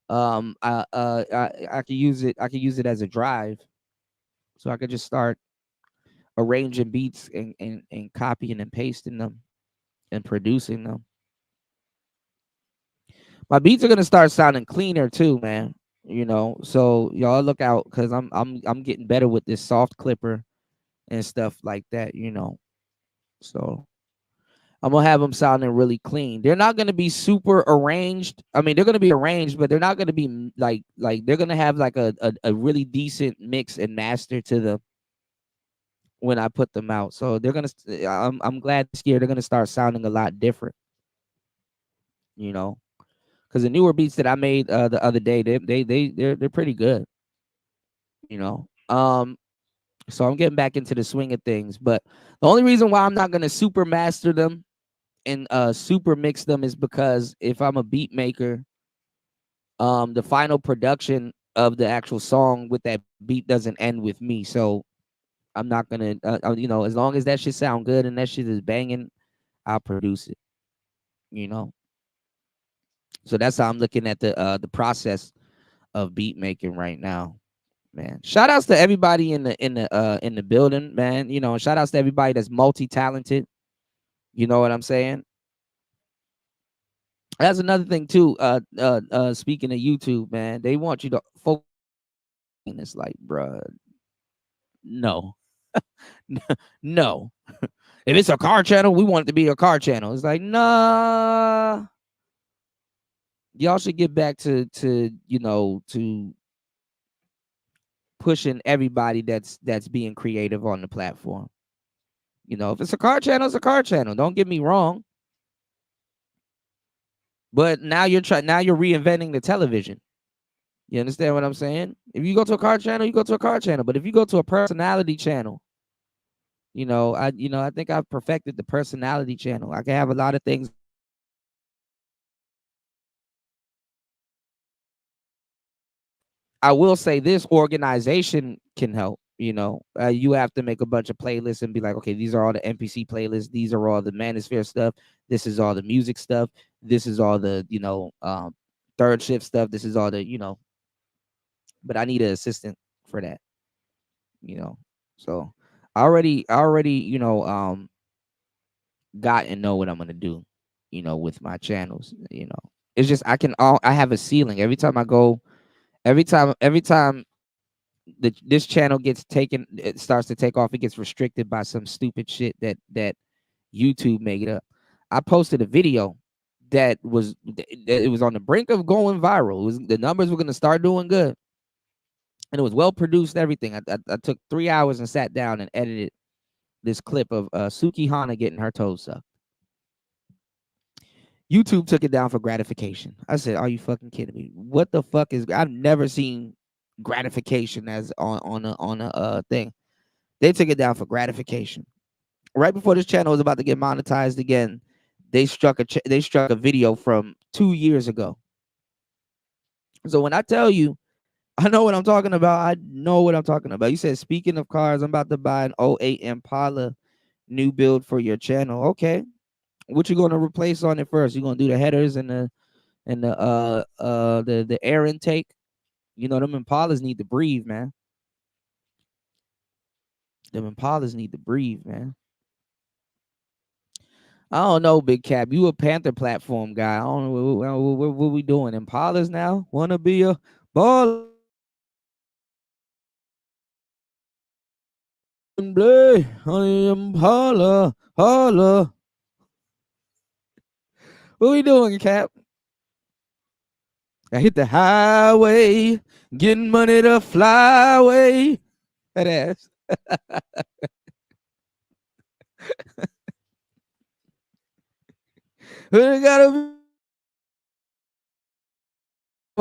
Speaker 4: I could use it. I could use it as a drive, so I could just start arranging beats and copying and pasting them and producing them. My beats are gonna start sounding cleaner too, man. So y'all look out because I'm getting better with this soft clipper and stuff like that. So I'm gonna have them sounding really clean. They're not gonna be super arranged. I mean, they're gonna be arranged, but they're not gonna be like they're gonna have like a really decent mix and master to them when I put them out. So they're gonna. I'm glad this year they're gonna start sounding a lot different. You know, because the newer beats that I made the other day, they're pretty good. You know, so I'm getting back into the swing of things. But the only reason why I'm not gonna super master them and super mix them is because if I'm a beat maker, the final production of the actual song with that beat doesn't end with me. So I'm not gonna, as long as that shit sound good and that shit is banging, I'll produce it. You know, so that's how I'm looking at the process of beat making right now. Man, shout outs to everybody in the building, man. Shout outs to everybody that's multi talented. You know what I'm saying? That's another thing too. Speaking of YouTube, man, they want you to focus. And it's like, bruh, no, no. If it's a car channel, we want it to be a car channel. It's like, nah. Y'all should get back to pushing everybody that's being creative on the platform. If it's a car channel, it's a car channel. Don't get me wrong. But now you're reinventing the television. You understand what I'm saying? If you go to a car channel, you go to a car channel. But if you go to a personality channel, I think I've perfected the personality channel. I can have a lot of things. I will say this organization can help. You have to make a bunch of playlists and be like, okay, these are all the NPC playlists. These are all the Manosphere stuff. This is all the music stuff. This is all the, third shift stuff. This is all the. But I need an assistant for that. So I already, got and know what I'm gonna do, with my channels. It's just I have a ceiling every time I go, every time this channel gets taken, it starts to take off, it gets restricted by some stupid shit that YouTube made up. I posted a video that it was on the brink of going viral. The numbers were gonna start doing good, and it was well produced. Everything. I took 3 hours and sat down and edited this clip of Suki Hana getting her toes sucked. YouTube took it down for gratification. I said, "Are you fucking kidding me? What the fuck is? I've never seen gratification as on a thing. They took it down for gratification. Right before this channel was about to get monetized again, they struck a video from 2 years ago. So when I tell you, I know what I'm talking about. I know what I'm talking about. You said, speaking of cars, I'm about to buy an '08 Impala new build for your channel. Okay, what you gonna replace on it first? You gonna do the headers and the air intake? Them Impalas need to breathe, man. Them Impalas need to breathe, man. I don't know, Big Cap. You a Panther platform guy. I don't know what we doing. Impalas now? Wanna be a ball? Play Impala, holla. What we doing, Cap? I hit the highway, getting money to fly away. That ass. We gotta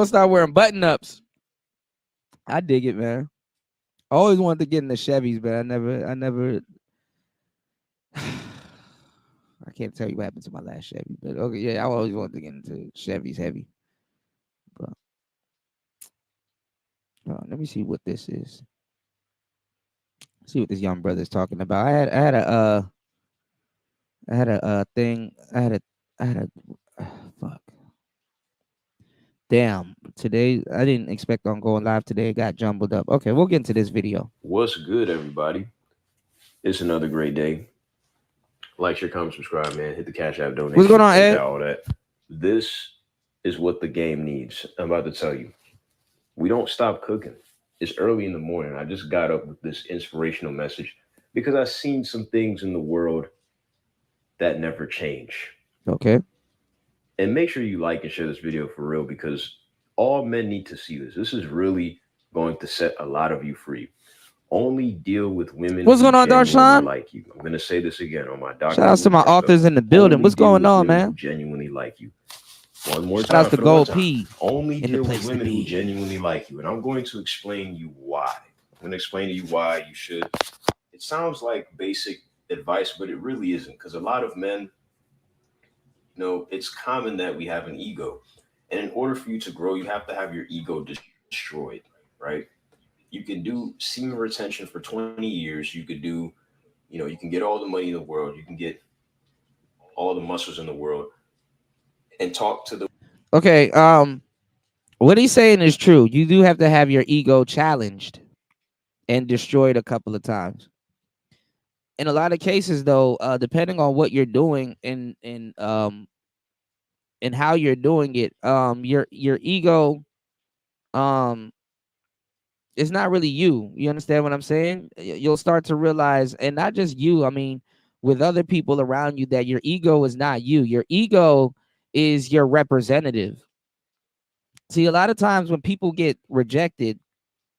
Speaker 4: start wearing button ups. I dig it, man. I always wanted to get in the Chevys, but I never. I can't tell you what happened to my last Chevy, but okay, yeah, I always wanted to get into Chevys heavy. But let me see what this is. See what this young brother's talking about. I had a thing. I had a fuck. Damn. Today I didn't expect on going live today. It got jumbled up. Okay, we'll get into this video.
Speaker 5: What's good, everybody? It's another great day. Like, share, comment, subscribe, man. Hit the Cash App donation.
Speaker 4: What's going on, Ed?
Speaker 5: All that. This is what the game needs. I'm about to tell you. We don't stop cooking. It's early in the morning. I just got up with this inspirational message because I've seen some things in the world that never change.
Speaker 4: Okay.
Speaker 5: And make sure you like and share this video for real because all men need to see this. This is really going to set a lot of you free. Only deal with women
Speaker 4: What's
Speaker 5: who
Speaker 4: going on,
Speaker 5: genuinely
Speaker 4: Darshawn?
Speaker 5: like you. I'm going to say this again on my Dr.
Speaker 4: Shout outs to my authors in the building.
Speaker 5: Only
Speaker 4: What's
Speaker 5: deal
Speaker 4: going
Speaker 5: with
Speaker 4: on,
Speaker 5: women who
Speaker 4: man?
Speaker 5: genuinely like you. One more
Speaker 4: Shout outs
Speaker 5: time
Speaker 4: to
Speaker 5: for the one
Speaker 4: Gold
Speaker 5: time.
Speaker 4: P
Speaker 5: Only
Speaker 4: in the
Speaker 5: deal with
Speaker 4: place to
Speaker 5: women who
Speaker 4: be.
Speaker 5: genuinely like you. And I'm going to explain you why. I'm going to explain to you why you should. It sounds like basic advice, but it really isn't because a lot of men, you know, it's common that we have an ego. And in order for you to grow, you have to have your ego destroyed, right? You can do semen retention for 20 years. You could do, you know, you can get all the money in the world. You can get all the muscles in the world and talk to the.
Speaker 4: Okay. What he's saying is true. You do have to have your ego challenged and destroyed a couple of times. In a lot of cases, though, depending on what you're doing and how you're doing it, your ego, um, is not really you. You understand what I'm saying? You'll start to realize, and not just you. I mean, with other people around you, that your ego is not you. Your ego is your representative. See, a lot of times when people get rejected,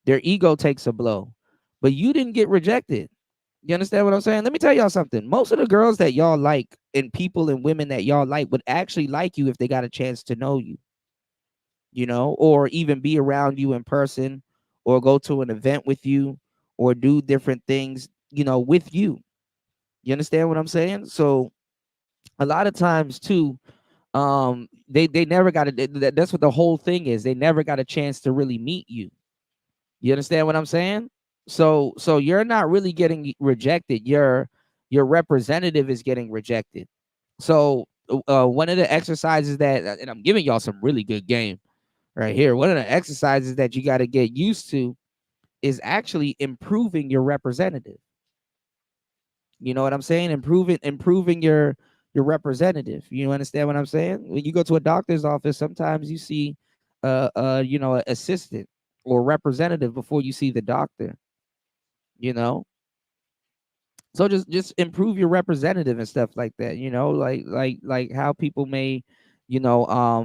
Speaker 4: their ego takes a blow, but you didn't get rejected. You understand what I'm saying? Let me tell y'all something. Most of the girls that y'all like and people and women that y'all like would actually like you if they got a chance to know you, you know, or even be around you in person or go to an event with you or do different things, you know, with you. You understand what I'm saying? So a lot of times too, they never got that's what the whole thing is. They never got a chance to really meet you. You understand what I'm saying? So you're not really getting rejected. Your representative is getting rejected. So one of the exercises that, and I'm giving y'all some really good game right here. One of the exercises that you got to get used to is actually improving your representative. You know what I'm saying? Improving your representative. You understand what I'm saying? When you go to a doctor's office, sometimes you see you know, an assistant or representative before you see the doctor, you know. So just improve your representative and stuff like that, you know, like how people may, you know,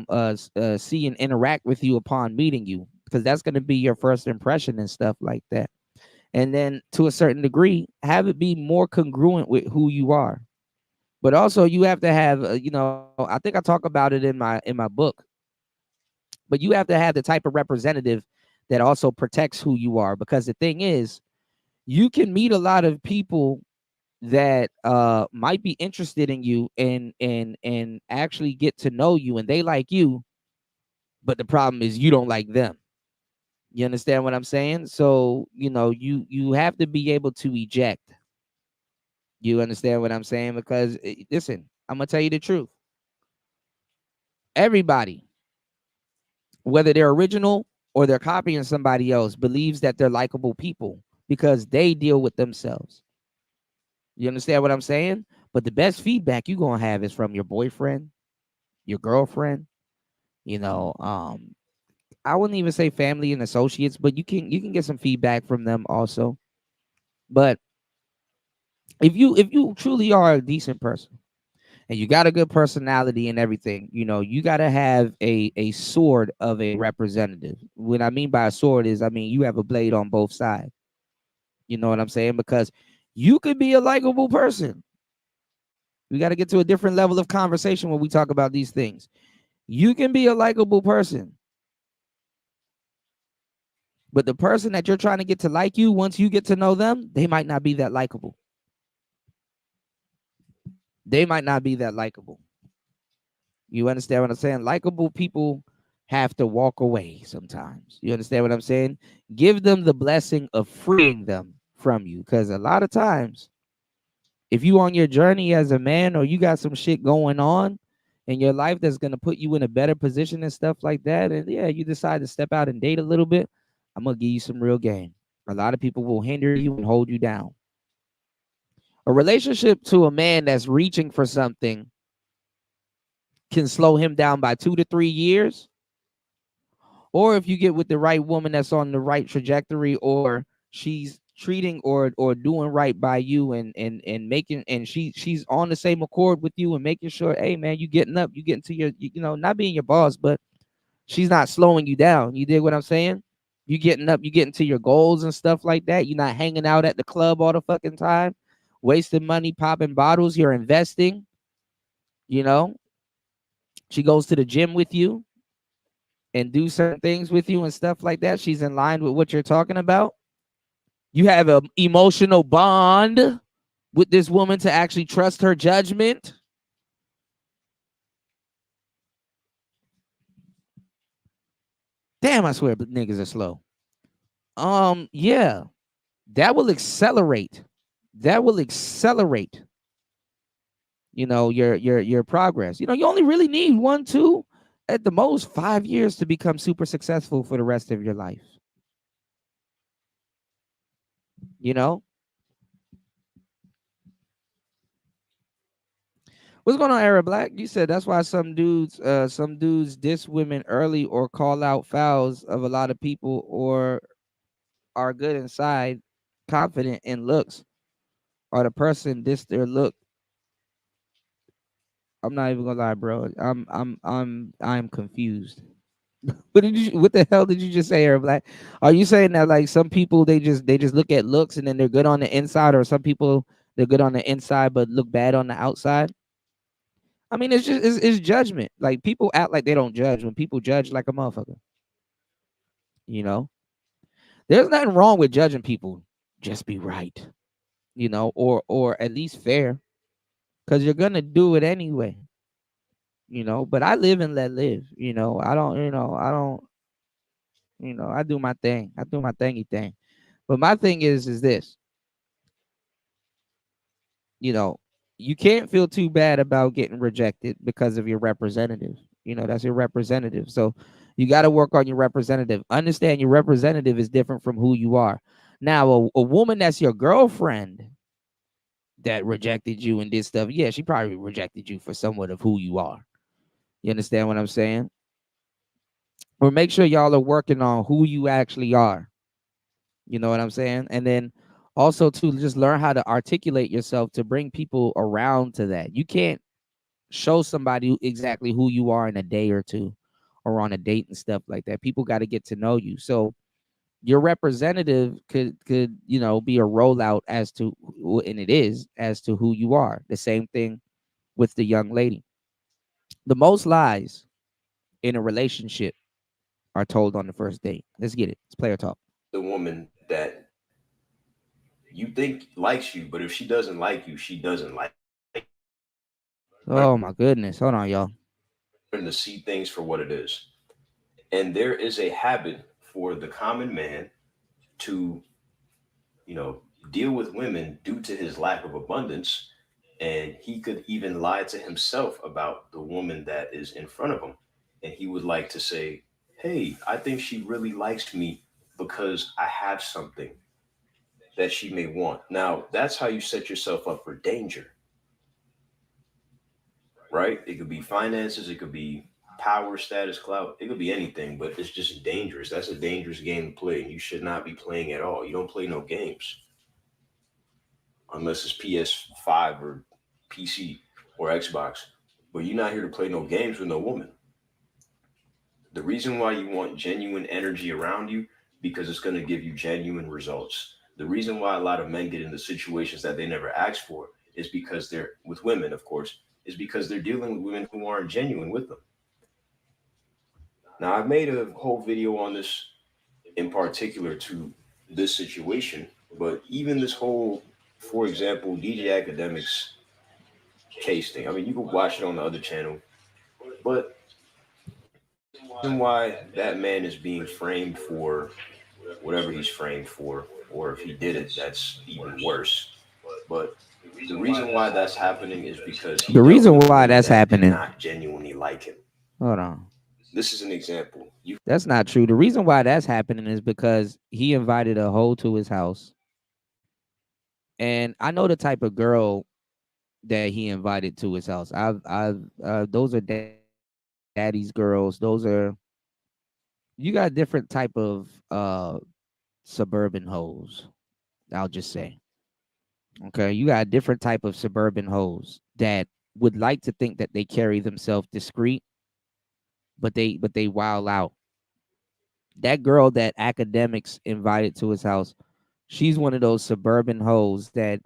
Speaker 4: see and interact with you upon meeting you, because that's going to be your first impression and stuff like that. And then to a certain degree, have it be more congruent with who you are. But also you have to have, you know, I think I talk about it in my book, but you have to have the type of representative that also protects who you are, because the thing is, you can meet a lot of people that might be interested in you and actually get to know you and they like you, but the problem is you don't like them. You understand what I'm saying? So, you know, you have to be able to eject. You understand what I'm saying? Because listen, I'm gonna tell you the truth. Everybody, whether they're original or they're copying somebody else, believes that they're likable people because they deal with themselves. You understand what I'm saying? But the best feedback you're gonna have is from your boyfriend, your girlfriend, you know, I wouldn't even say family and associates, but you can get some feedback from them also. But if you truly are a decent person and you got a good personality and everything, you know, you got to have a sword of a representative. What I mean by a sword is, I mean, you have a blade on both sides. You know what I'm saying? Because you could be a likable person. We got to get to a different level of conversation when we talk about these things. You can be a likable person, but the person that you're trying to get to like you, once you get to know them, they might not be that likable. They might not be that likable. You understand what I'm saying? Likable people have to walk away sometimes. You understand what I'm saying? Give them the blessing of freeing them from you. Because a lot of times, if you on your journey as a man or you got some shit going on in your life that's going to put you in a better position and stuff like that, and yeah, you decide to step out and date a little bit, I'm going to give you some real game. A lot of people will hinder you and hold you down. A relationship to a man that's reaching for something can slow him down by 2 to 3 years, or if you get with the right woman that's on the right trajectory, or she's treating or doing right by you, and making, and she's on the same accord with you and making sure, hey man, you getting up, you getting to your, not being your boss, but she's not slowing you down. You dig what I'm saying? You getting up, you getting to your goals and stuff like that. You're not hanging out at the club all the fucking time, wasting money, popping bottles. You're investing, you know. She goes to the gym with you and do certain things with you and stuff like that. She's in line with what you're talking about. You have an emotional bond with this woman to actually trust her judgment. Damn, I swear, but niggas are slow. Yeah, that will accelerate. That will accelerate. Your progress. You only really need 1, 2, at the most 5 years to become super successful for the rest of your life. You know, what's going on, Era Black? You said that's why some dudes diss women early or call out fouls of a lot of people, or are good inside, confident in looks, or the person diss their look. I'm not even gonna lie, bro. I'm confused. What the hell did you just say, Era Black? Are you saying that like some people they just look at looks and then they're good on the inside, or some people they're good on the inside but look bad on the outside? I mean, it's judgment. Like, people act like they don't judge when people judge like a motherfucker. You know, there's nothing wrong with judging people. Just be right. Or at least fair, because you're gonna do it anyway. But I live and let live. I don't. I do my thing. I do my thingy thing. But my thing is this. You know, you can't feel too bad about getting rejected because of your representative. That's your representative. So you got to work on your representative. Understand your representative is different from who you are. Now, a woman that's your girlfriend that rejected you and did stuff, yeah, she probably rejected you for somewhat of who you are. You understand what I'm saying? Or make sure y'all are working on who you actually are. You know what I'm saying? And then also to just learn how to articulate yourself to bring people around to that. You can't show somebody exactly who you are in a day or two, or on a date and stuff like that. People got to get to know you. So your representative could be a rollout as to, and it is, as to who you are. The same thing with the young lady. The most lies in a relationship are told on the first date. Let's get it. It's player talk.
Speaker 5: The woman that you think likes you, but if she doesn't like you, she doesn't like
Speaker 4: Oh my goodness. Hold on, y'all.
Speaker 5: to see things for what it is. And there is a habit for the common man to, you know, deal with women due to his lack of abundance. And he could even lie to himself about the woman that is in front of him. And he would like to say, hey, I think she really likes me because I have something that she may want. Now, that's how you set yourself up for danger, right? It could be finances, it could be power, status, clout, it could be anything, but it's just dangerous. That's a dangerous game to play. You should not be playing at all. You don't play no games unless it's PS5 or PC or Xbox. But you're not here to play no games with no woman. The reason why you want genuine energy around you, because it's going to give you genuine results. The reason why a lot of men get into situations that they never asked for is because they're with women, of course, is because they're dealing with women who aren't genuine with them. Now, I've made a whole video on this in particular to this situation, but even this whole, for example, DJ Academics case thing. I mean, you can watch it on the other channel, but the reason why that man is being framed for whatever he's framed for, or if he did it, that's even worse. But the reason why that's happening is because he
Speaker 4: The
Speaker 5: dealt
Speaker 4: reason
Speaker 5: with
Speaker 4: why
Speaker 5: women
Speaker 4: that's
Speaker 5: that did
Speaker 4: happening.
Speaker 5: not genuinely like him.
Speaker 4: Hold on.
Speaker 5: This is an example. You
Speaker 4: That's not true. The reason why that's happening is because he invited a hoe to his house. And I know the type of girl that he invited to his house. Those are daddy's girls. Those are you got different type of suburban hoes. I'll just say, okay, you got a different type of suburban hoes that would like to think that they carry themselves discreet, but they wild out. That girl that academics invited to his house, she's one of those suburban hoes that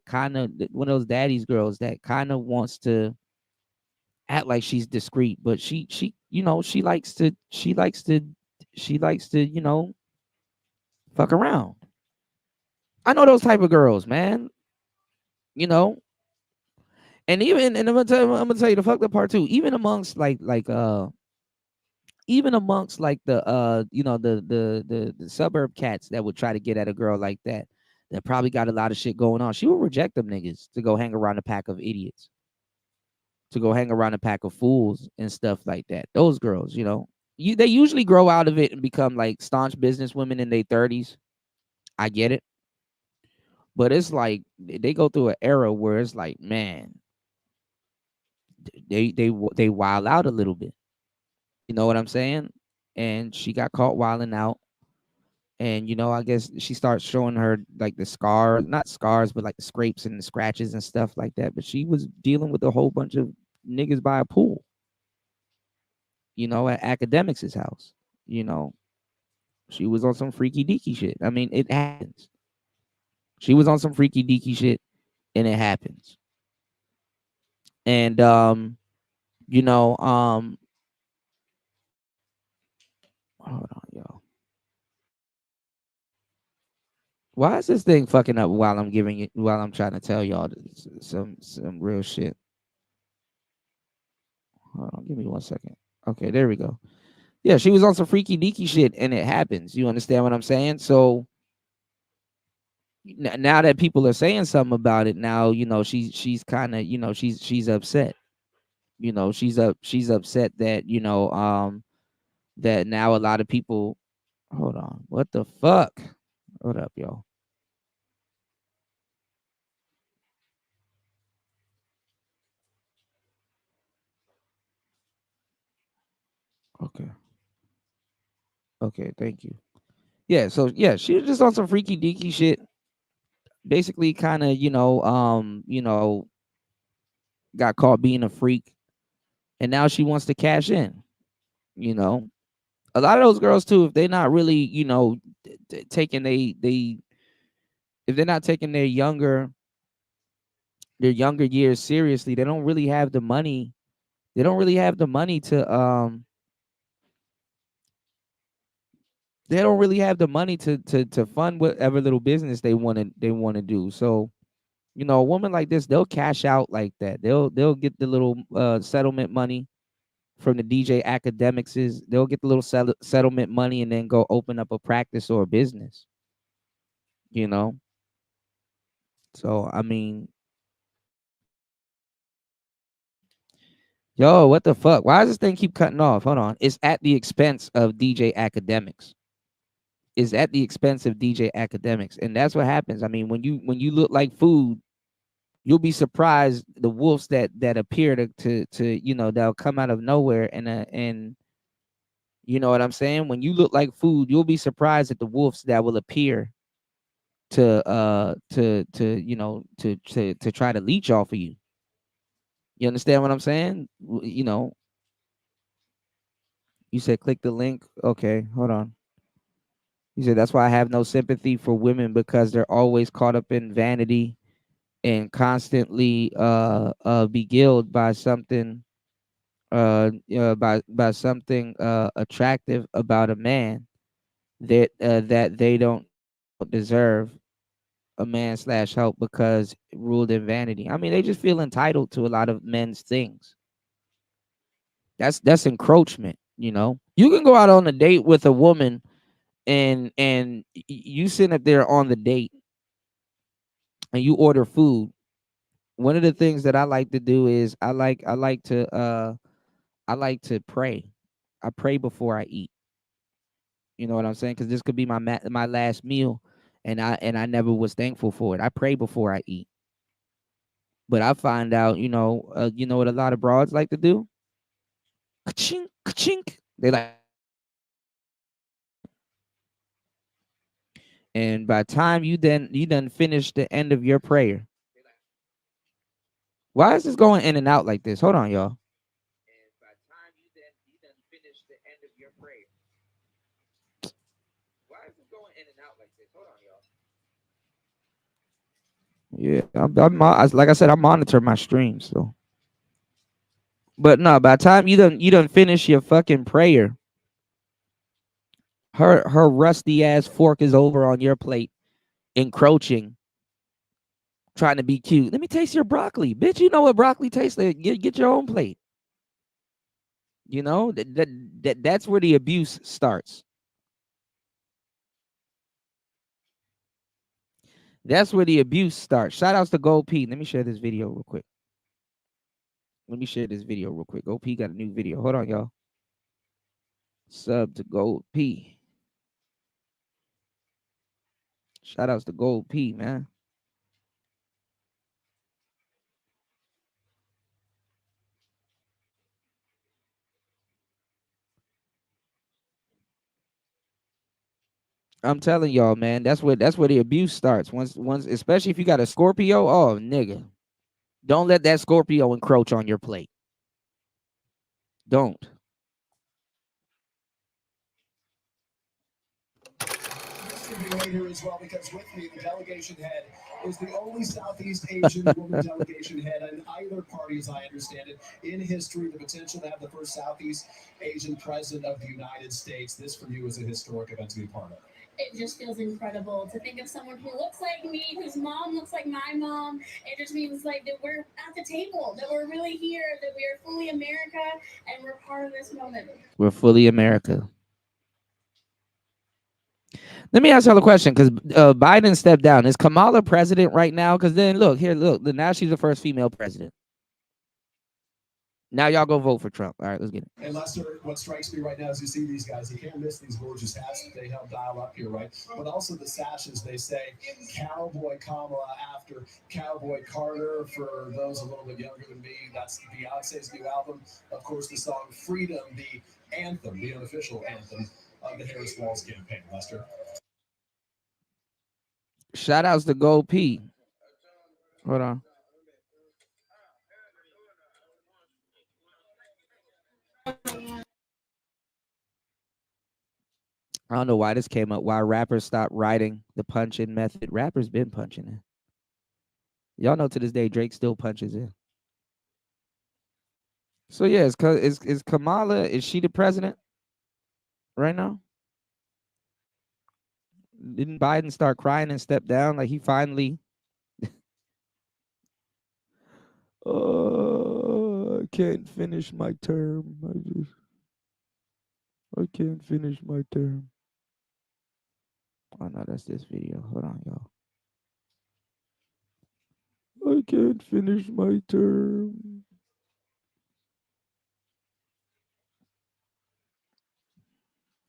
Speaker 4: kind of one of those daddy's girls that kind of wants to act like she's discreet, but she she likes to fuck around. I know those type of girls, man. You know, and I'm gonna tell you the fucked up part too. Even amongst like the suburb cats that would try to get at a girl like that probably got a lot of shit going on. She will reject them niggas to go hang around a pack of idiots, to go hang around a pack of fools and stuff like that. Those girls, they usually grow out of it and become like staunch business women in their 30s. I get it. But it's like they go through an era where it's like, man, they wild out a little bit. You know what I'm saying? And she got caught wilding out. And I guess she starts showing her like the scars, not scars, but like the scrapes and the scratches and stuff like that. But she was dealing with a whole bunch of niggas by a pool, at academics' house. You know, she was on some freaky deaky shit. I mean, it happens. She was on some freaky deaky shit, and it happens. And you know, hold on, yo. Why is this thing fucking up while I'm trying to tell y'all some real shit? Hold on, give me 1 second. Okay, there we go. Yeah, she was on some freaky deaky shit, and it happens. You understand what I'm saying? So now that people are saying something about it, now she's kind of she's upset. She's upset that that now a lot of people. Hold on, what the fuck? Hold up, yo. Okay, okay, thank you. Yeah, so yeah, she was just on some freaky deaky shit. Basically, kind of got caught being a freak, and now she wants to cash in. You know, a lot of those girls too, if they're not really taking they if they're not taking their younger years seriously, they don't really have the money. They don't really have the money to they don't really have the money to fund whatever little business they want to do. So, a woman like this, they'll cash out like that. They'll get the little settlement money from the DJ academics. They'll get the little settlement money and then go open up a practice or a business, you know? So, I mean, yo, what the fuck? Why does this thing keep cutting off? Hold on. It's at the expense of DJ academics. Is at the expense of DJ academics. And that's what happens. I mean, when you look like food, you'll be surprised the wolves that appear to that'll come out of nowhere and you know what I'm saying? When you look like food, you'll be surprised at the wolves that will appear to try to leech off of you. You understand what I'm saying? You said click the link. Okay, hold on. You said that's why I have no sympathy for women because they're always caught up in vanity and constantly beguiled by something by something attractive about a man that they don't deserve a man slash help because ruled in vanity. I mean, they just feel entitled to a lot of men's things. That's encroachment. You can go out on a date with a woman and you sit up there on the date and you order food. One of the things that I like to do is I like to pray. I pray before I eat. You know what I'm saying? Because this could be my last meal, and I never was thankful for it. I pray before I eat. But I find out, you know what a lot of broads like to do? Ka-chink, ka-chink. They like And by the time you done finish the end of your prayer. Why is this going in and out like this? Hold on, y'all. And by the time you done finish the end of your prayer. Why is this going in and out like this? Hold on, y'all. Yeah, like I said, I monitor my streams, so. But no, by the time you done finish your fucking prayer, her rusty ass fork is over on your plate, encroaching, trying to be cute. Let me taste your broccoli, bitch. You know what broccoli tastes like. Get your own plate. You know that's where the abuse starts. That's where the abuse starts. Shout outs to Gold P. Let me share this video real quick. Gold P got a new video. Hold on, y'all. Sub to Gold P. Shout outs to Gold P, man. I'm telling y'all, man, that's where the abuse starts. Once, especially if you got a Scorpio. Oh, nigga, don't let that Scorpio encroach on your plate. Don't.
Speaker 6: Here as well, because with me, the delegation head is the only Southeast Asian woman delegation head in either party, as I understand it, in history. The potential to have the first Southeast Asian president of the United States. This for you is a historic event to be part of.
Speaker 7: It just feels incredible to think of someone who looks like me, whose mom looks like my mom. It just means like that we're at the table, that we're really here, that we are fully America, and we're part of this moment.
Speaker 4: We're fully America. Let me ask y'all a question, because Biden stepped down. Is Kamala president right now? Because then look, now she's the first female president. Now y'all go vote for Trump. All right, let's get it.
Speaker 6: And Lester, what strikes me right now is you see these guys, you can't miss these gorgeous hats that they help dial up here, right? But also the sashes, they say Cowboy Kamala after Cowboy Carter. For those a little bit younger than me, that's Beyonce's new album. Of course, the song Freedom, the anthem, the unofficial anthem of the Harris Walls campaign, Lester.
Speaker 4: Shout outs to Gold P. Hold on. I don't know why this came up. Why rappers stopped writing the punch-in method. Rappers been punching in. Y'all know to this day Drake still punches in. So yeah, is Kamala, is she the president right now? Didn't Biden start crying and step down? Like he finally I can't finish my term. I can't finish my term. Oh no, that's this video. Hold on, y'all. I can't finish my term.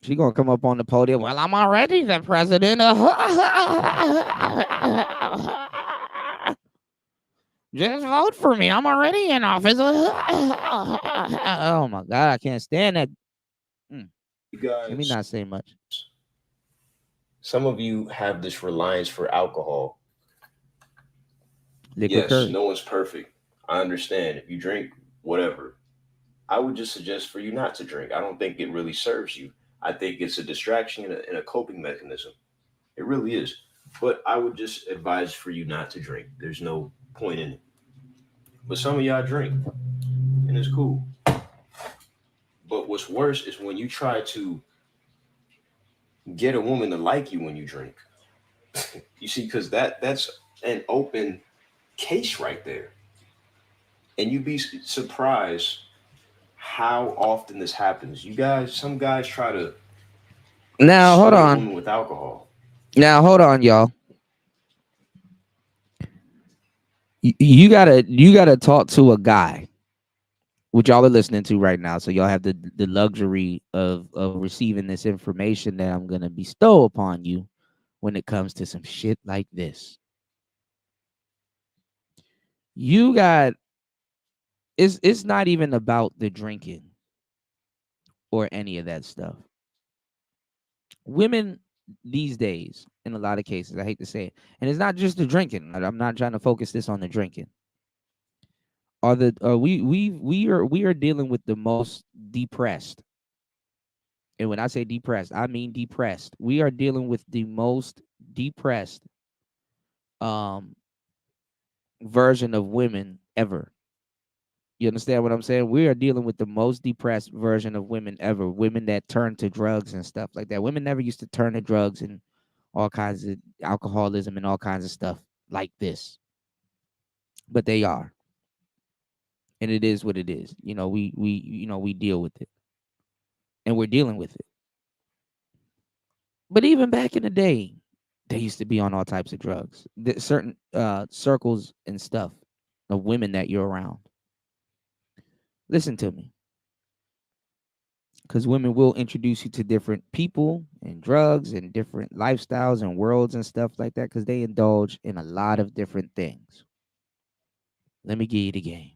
Speaker 4: She gonna come up on the podium. Well, I'm already the president. Just vote for me. I'm already in office. Oh my God, I can't stand that.
Speaker 5: You guys,
Speaker 4: let me not say much.
Speaker 5: Some of you have this reliance for alcohol.
Speaker 4: Liquid
Speaker 5: yes,
Speaker 4: courage.
Speaker 5: No one's perfect. I understand. If you drink, whatever. I would just suggest for you not to drink. I don't think it really serves you. I think it's a distraction and a coping mechanism. It really is. But I would just advise for you not to drink. There's no point in it. But some of y'all drink, and it's cool. But what's worse is when you try to get a woman to like you when you drink. You see, because that's an open case right there. And you'd be surprised how often this happens. Some guys try to
Speaker 4: now hold
Speaker 5: sway a
Speaker 4: on
Speaker 5: woman with alcohol.
Speaker 4: Now hold on, y'all. You gotta talk to a guy, which y'all are listening to right now. So y'all have the luxury of receiving this information that I'm gonna bestow upon you when it comes to some shit like this. You got it's not even about the drinking or any of that stuff. Women these days, in a lot of cases. I hate to say it. And it's not just the drinking. I'm not trying to focus this on the drinking. We are dealing with the most depressed. And when I say depressed, I mean depressed. We are dealing with the most depressed um version of women ever. You understand what I'm saying? We are dealing with the most depressed version of women ever. Women that turn to drugs and stuff like that. Women never used to turn to drugs and all kinds of alcoholism and all kinds of stuff like this. But they are. And it is what it is. We deal with it. And we're dealing with it. But even back in the day, they used to be on all types of drugs. Certain circles and stuff of women that you're around. Listen to me. Because women will introduce you to different people and drugs and different lifestyles and worlds and stuff like that because they indulge in a lot of different things. Let me give you the game.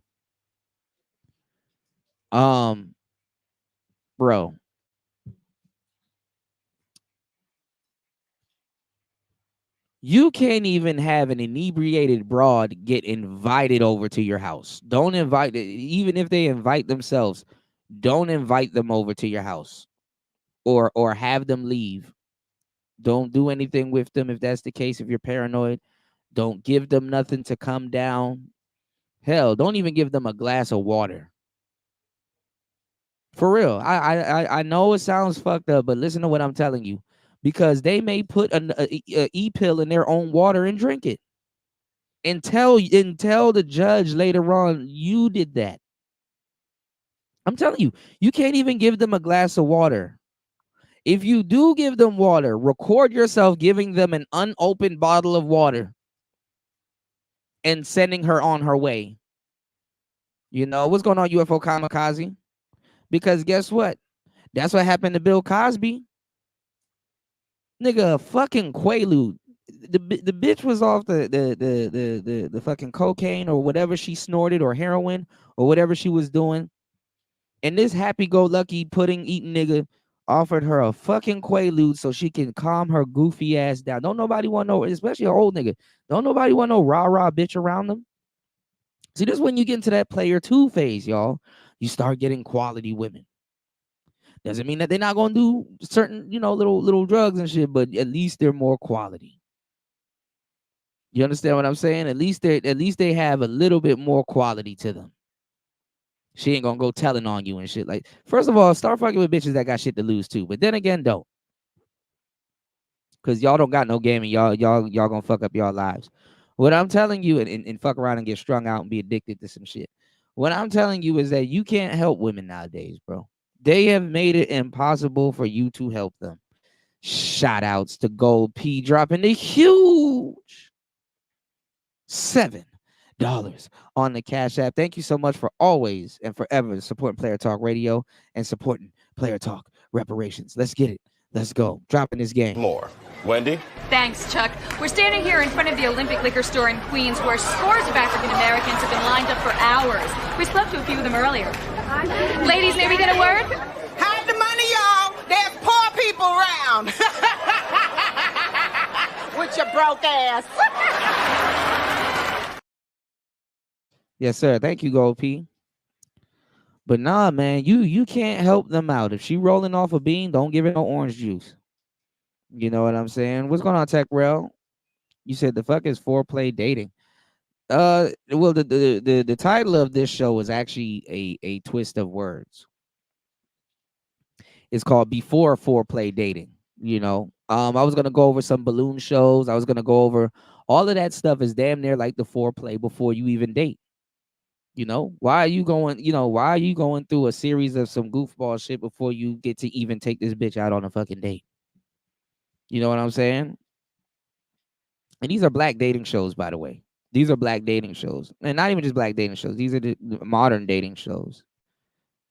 Speaker 4: Bro. You can't even have an inebriated broad get invited over to your house. Don't invite, even if they invite themselves, don't invite them over to your house or have them leave. Don't do anything with them if that's the case. If you're paranoid, don't give them nothing to come down. Hell, don't even give them a glass of water. For real. I know it sounds fucked up, but listen to what I'm telling you. Because they may put an e-pill in their own water and drink it. And tell the judge later on you did that. I'm telling you, you can't even give them a glass of water. If you do give them water, record yourself giving them an unopened bottle of water and sending her on her way. You know, what's going on, UFO Kamikaze? Because guess what? That's what happened to Bill Cosby. Nigga, fucking Quaalude. The bitch was off the fucking cocaine or whatever she snorted or heroin or whatever she was doing. And this happy-go-lucky pudding-eating nigga offered her a fucking Quaalude so she can calm her goofy ass down. Don't nobody want no, especially an old nigga. Don't nobody want no rah-rah bitch around them. See, this is when you get into that player 2 phase, y'all. You start getting quality women. Doesn't mean that they're not gonna do certain, little drugs and shit, but at least they're more quality. You understand what I'm saying? At least they have a little bit more quality to them. She ain't gonna go telling on you and shit. Like, first of all, start fucking with bitches that got shit to lose too. But then again, don't. Cause y'all don't got no game and y'all gonna fuck up y'all lives. What I'm telling you, and fuck around and get strung out and be addicted to some shit. What I'm telling you is that you can't help women nowadays, bro. They have made it impossible for you to help them. Shout outs to Gold P dropping the huge $7 on the Cash App. Thank you so much for always and forever supporting Player Talk Radio and supporting Player Talk Reparations. Let's get it. Let's go. Dropping this game.
Speaker 8: More. Wendy?
Speaker 9: Thanks, Chuck. We're standing here in front of the Olympic Liquor Store in Queens where scores of African Americans have been lined up for hours. We spoke to a few of them earlier. Ladies, may we get a word?
Speaker 10: Hide the money, y'all. There's poor people around. With your broke ass.
Speaker 4: Yes, sir. Thank you, Gold P. But nah, man, you can't help them out. If she rolling off a bean, don't give her no orange juice. You know what I'm saying? What's going on, Tech Rail? You said the fuck is foreplay dating. Well, the title of this show is actually a twist of words. It's called Before Foreplay Dating. I was gonna go over some balloon shows. I was gonna go over all of that stuff. Is damn near like the foreplay before you even date. Why are you going through a series of some goofball shit before you get to even take this bitch out on a fucking date? You know what I'm saying? And these are black dating shows, by the way. These are black dating shows. And not even just black dating shows. These are the modern dating shows.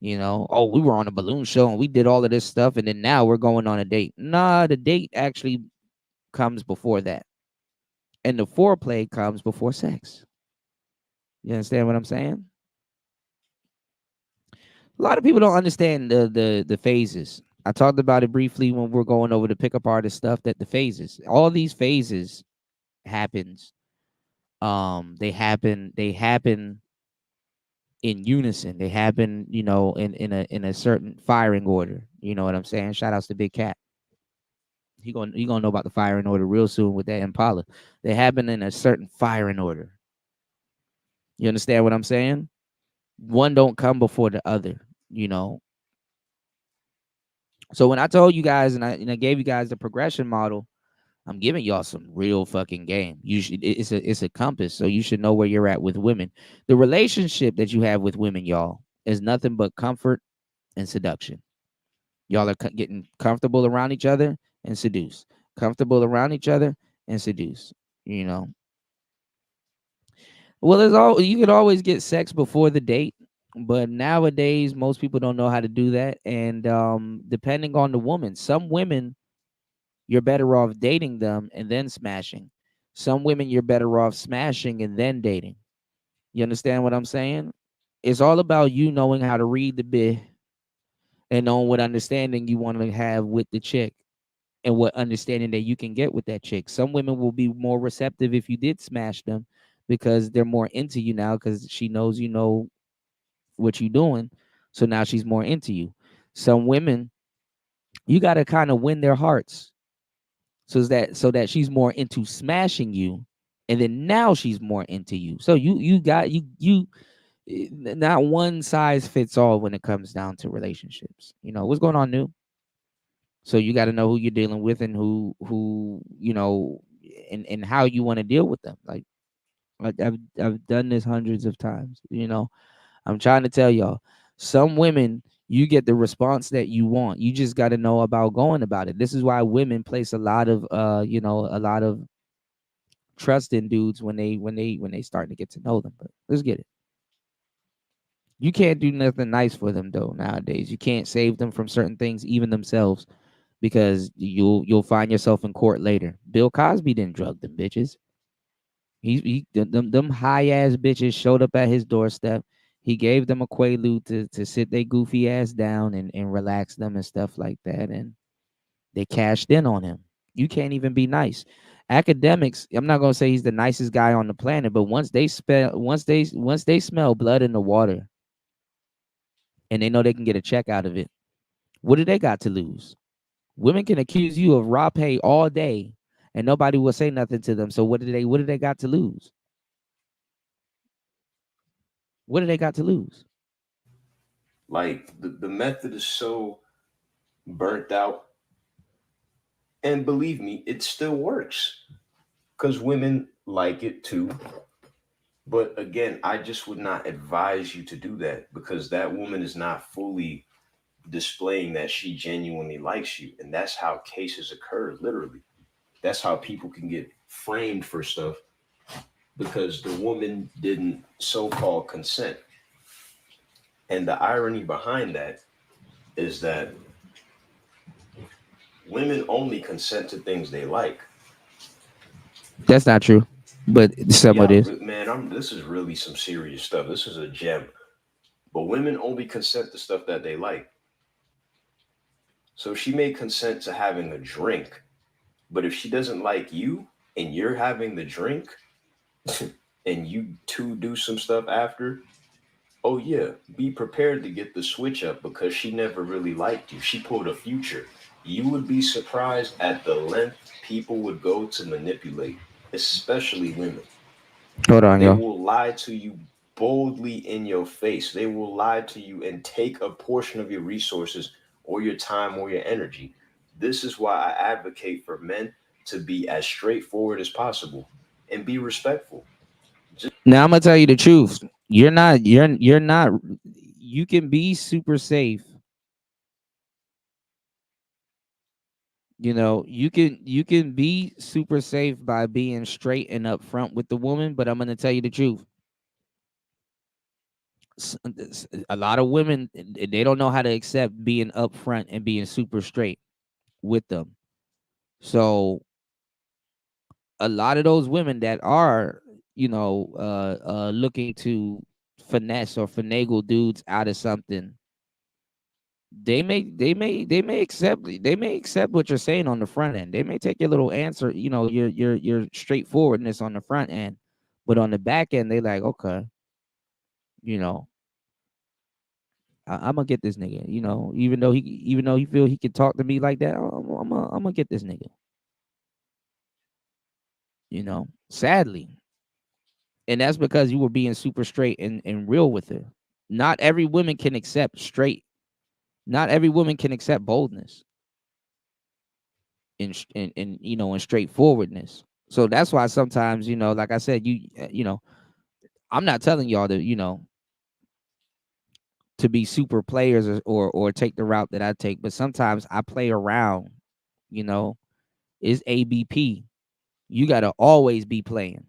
Speaker 4: We were on a balloon show and we did all of this stuff and then now we're going on a date. Nah, the date actually comes before that. And the foreplay comes before sex. You understand what I'm saying? A lot of people don't understand the phases. I talked about it briefly when we're going over the pickup artist stuff, that the phases, all these phases happens. They happen in unison. They happen, in a certain firing order. You know what I'm saying? Shout outs to Big Cat. He gonna know about the firing order real soon with that Impala. They happen in a certain firing order. You understand what I'm saying? One don't come before the other, you know. So when I told you guys and I gave you guys the progression model, I'm giving y'all some real fucking game. You should it's a compass, so you should know where you're at with women. The relationship that you have with women, y'all, is nothing but comfort and seduction. Y'all are getting comfortable around each other and seduce. Comfortable around each other and seduce. You know. Well, you could always get sex before the date, but nowadays most people don't know how to do that. And depending on the woman, some women you're better off dating them and then smashing. Some women you're better off smashing and then dating. You understand what I'm saying? It's all about you knowing how to read the bit and knowing what understanding you want to have with the chick and what understanding that you can get with that chick. Some women will be more receptive if you did smash them because they're more into you now because she knows you know what you're doing. So now she's more into you. Some women, you got to kind of win their hearts so that she's more into smashing you, and then now she's more into you. So you got you not one size fits all when it comes down to relationships. What's going on, new? So you got to know who you're dealing with and who and how you want to deal with them. Like I've done this hundreds of times. I'm trying to tell y'all, some women, you get the response that you want. You just got to know about going about it. This is why women place a lot of a lot of trust in dudes when they start to get to know them. But let's get it. You can't do nothing nice for them though nowadays. You can't save them from certain things, even themselves, because you'll find yourself in court later. Bill Cosby didn't drug them bitches. Them high ass bitches showed up at his doorstep. He gave them a quaalude to sit their goofy ass down and relax them and stuff like that. And they cashed in on him. You can't even be nice. Academics, I'm not gonna say he's the nicest guy on the planet, but once they smell blood in the water and they know they can get a check out of it, what do they got to lose? Women can accuse you of raw pay all day and nobody will say nothing to them. So what do they got to lose? What do they got to lose?
Speaker 5: Like the method is so burnt out, and believe me, it still works because women like it too. But again, I just would not advise you to do that because that woman is not fully displaying that she genuinely likes you. And that's how cases occur, literally. That's how people can get framed for stuff because the woman didn't so called consent. And the irony behind that is that women only consent to things they like.
Speaker 4: That's not true, but some of
Speaker 5: Yeah,
Speaker 4: this.
Speaker 5: man, this is really some serious stuff. This is a gem. But women only consent to stuff that they like. So she may consent to having a drink, but if she doesn't like you and you're having the drink and you two do some stuff after, oh yeah, be prepared to get the switch up because she never really liked you. She pulled a future. You would be surprised at the length people would go to manipulate, especially women.
Speaker 4: Hold on,
Speaker 5: They
Speaker 4: yo.
Speaker 5: will lie to you boldly in your face. They will lie to you and take a portion of your resources or your time or your energy. This is why I advocate for men to be as straightforward as possible and be respectful.
Speaker 4: Now I'm gonna tell you the truth. You're not. You can be super safe. You can be super safe by being straight and upfront with the woman. But I'm gonna tell you the truth. A lot of women they don't know how to accept being upfront and being super straight with them. So a lot of those women that are looking to finesse or finagle dudes out of something, They may accept what you're saying on the front end. They may take your little answer, your straightforwardness on the front end, but on the back end, they like, okay, you know, I'm gonna get this nigga. Even though he feel he can talk to me like that, I'm gonna get this nigga. Sadly, and that's because you were being super straight and real with her. Not every woman can accept straight. Not every woman can accept boldness and straightforwardness. So that's why sometimes, like I said, I'm not telling y'all to be super players or take the route that I take, but sometimes I play around. You know, it's ABP. You gotta always be playing.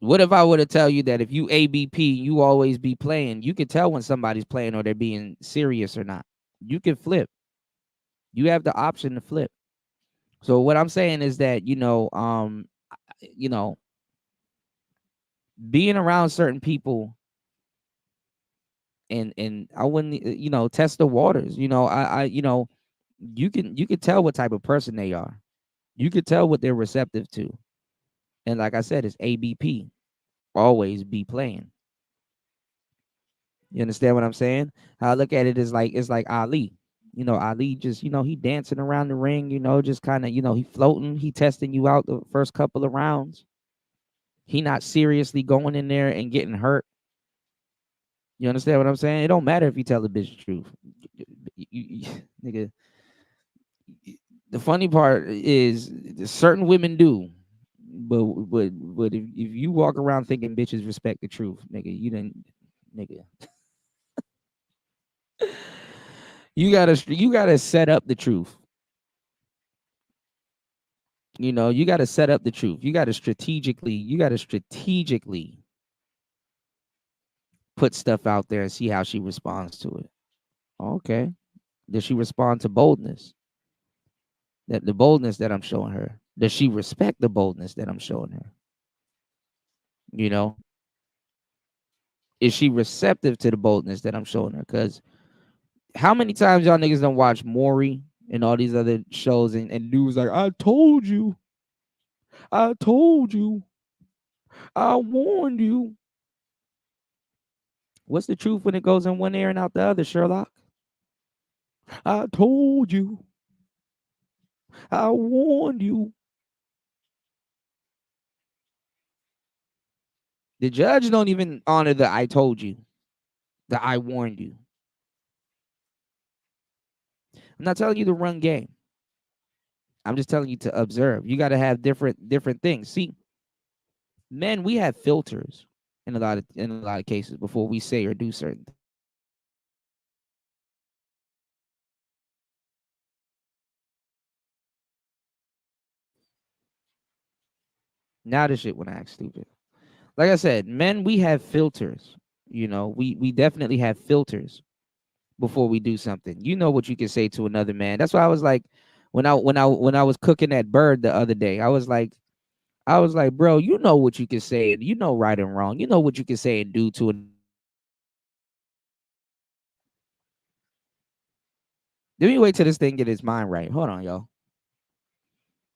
Speaker 4: What if I were to tell you that if you ABP, you always be playing? You can tell when somebody's playing or they're being serious or not. You can flip. You have the option to flip. So what I'm saying is that, you know, being around certain people and I wouldn't, test the waters. You can tell what type of person they are. You could tell what they're receptive to. And like I said, it's ABP. Always be playing. You understand what I'm saying? How I look at it is like it's like Ali. Ali just, he dancing around the ring, just kind of, he floating, he testing you out the first couple of rounds. He not seriously going in there and getting hurt. You understand what I'm saying? It don't matter if you tell the bitch the truth. Nigga, the funny part is certain women do. But if you walk around thinking bitches respect the truth, nigga, nigga. You gotta set up the truth. You gotta set up the truth. You gotta strategically put stuff out there and see how she responds to it. Okay. Does she respond to boldness? That the boldness that I'm showing her. Does she respect the boldness that I'm showing her? You know, is she receptive to the boldness that I'm showing her? Because how many times y'all niggas don't watch Maury and all these other shows and dudes like, I told you, I told you, I warned you. What's the truth when it goes in one ear and out the other, Sherlock? I told you, I warned you. The judge don't even honor the I told you, the I warned you. I'm not telling you to run game. I'm just telling you to observe. You got to have different things. See, men, we have filters in a lot of cases before we say or do certain things. Now this shit when I act stupid. Like I said, men, we have filters. We definitely have filters before we do something. You know what you can say to another man. That's why I was like, when I was cooking that bird the other day, I was like, bro, you know what you can say, and you know right and wrong. You know what you can say and do to an. Let me wait till this thing get its mind right. Hold on, y'all.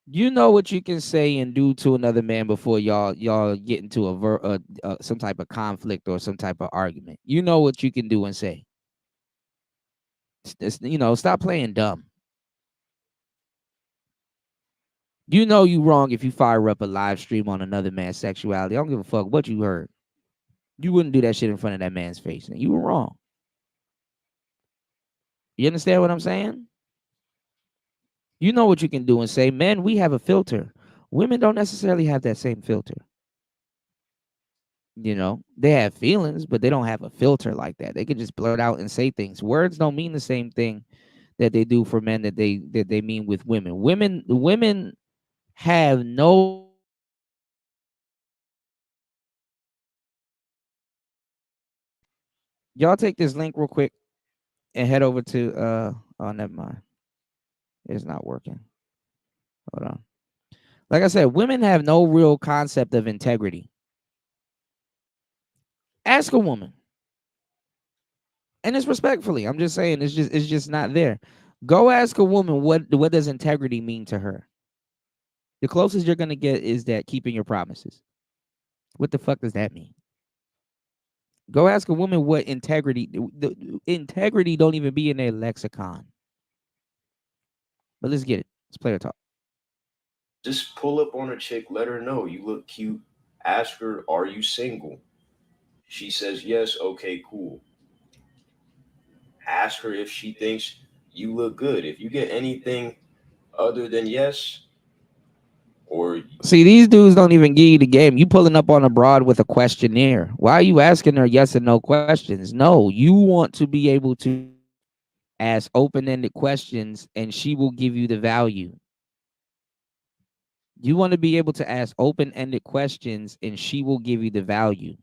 Speaker 4: You know what you can say and do to another man before y'all get into some type of conflict or some type of argument. You know what you can do and say. Stop playing dumb. You know you wrong if you fire up a live stream on another man's sexuality. I don't give a fuck what you heard. You wouldn't do that shit in front of that man's face. And you were wrong. You understand what I'm saying? You know what you can do and say. Men, we have a filter. Women don't necessarily have that same filter. They have feelings, but they don't have a filter like that. They can just blurt out and say things. Words don't mean the same thing that they do for men that they mean with women. Women have no. Y'all take this link real quick and head over to oh, never mind. It's not working. Hold on. Like I said, women have no real concept of integrity. Ask a woman. And it's respectfully. I'm just saying it's just not there. Go ask a woman what does integrity mean to her. The closest you're gonna get is that keeping your promises. What the fuck does that mean? Go ask a woman what integrity. The integrity don't even be in their lexicon. But let's get it. Let's play her talk.
Speaker 5: Just pull up on a chick, let her know you look cute. Ask her, are you single? She says yes, okay, cool. Ask her if she thinks you look good. If you get anything other than yes, or
Speaker 4: See, these dudes don't even give you the game. You pulling up on a broad with a questionnaire. Why are you asking her yes and no questions? No, you want to be able to ask open-ended questions and she will give you the value. You want to be able to ask open-ended questions and she will give you the value.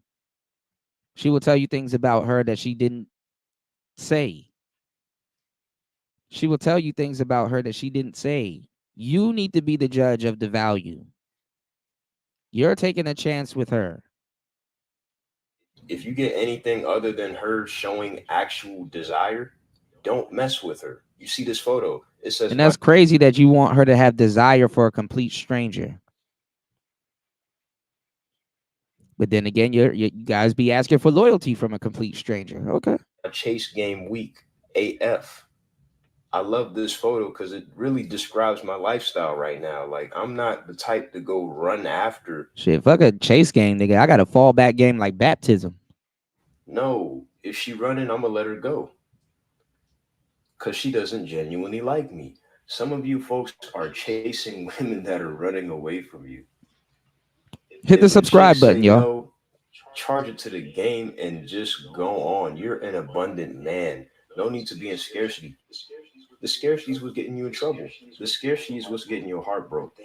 Speaker 4: She will tell you things about her that she didn't say. She will tell you things about her that she didn't say. You need to be the judge of the value. You're taking a chance with her.
Speaker 5: if you get anything other than her showing actual desire, don't mess with her. You see this photo. It says
Speaker 4: And that's crazy that you want her to have desire for a complete stranger. But then again, you guys be asking for loyalty from a complete stranger. Okay.
Speaker 5: a chase game week. AF. I love this photo because it really describes my lifestyle right now. Like, I'm not the type to go run after.
Speaker 4: Shit, fuck a chase game, nigga. I got a fallback game like baptism.
Speaker 5: No, if she running, I'm gonna let her go because she doesn't genuinely like me. Some of you folks are chasing women that are running away from you.
Speaker 4: Hit the
Speaker 5: If a chick
Speaker 4: subscribe
Speaker 5: say
Speaker 4: button, y'all.
Speaker 5: no, charge it to the game and just go on. You're an abundant man. No need to be in scarcity. The scarcity is what's getting you in trouble. The scarcity is what's getting your heart broke.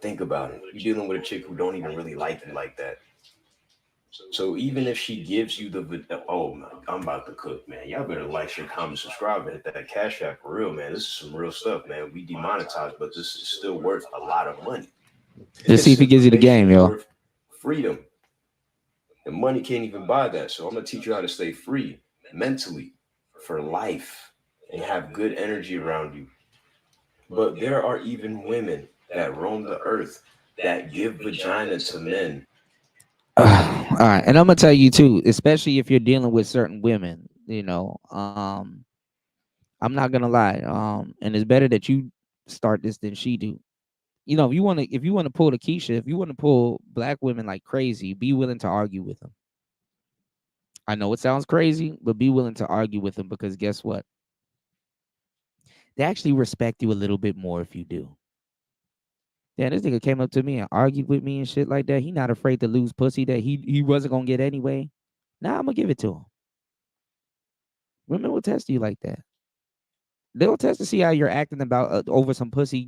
Speaker 5: Think about it. You're dealing with a chick who don't even really like you like that. So even if she gives you oh man, I'm about to cook, man. Y'all better like, share, comment, subscribe, and hit that cash app for real, man. This is some real stuff, man. We demonetized, but this is still worth a lot of money.
Speaker 4: Let's see if he gives you the game, yo.
Speaker 5: Worth freedom. And money can't even buy that. So I'm gonna teach you how to stay free mentally for life and have good energy around you. But there are even women that roam the earth that give vagina to men.
Speaker 4: All right, and I'm gonna tell you too, especially if you're dealing with certain women, I'm not gonna lie, and it's better that you start this than she do. If you want to pull the Keisha, if you want to pull black women like crazy, be willing to argue with them. I know it sounds crazy, but be willing to argue with them because guess what? They actually respect you a little bit more if you do. Yeah, this nigga came up to me and argued with me and shit like that. He not afraid to lose pussy that he wasn't gonna get anyway. Now I'm gonna give it to him. Women will test you like that. They'll test to see how you're acting about over some pussy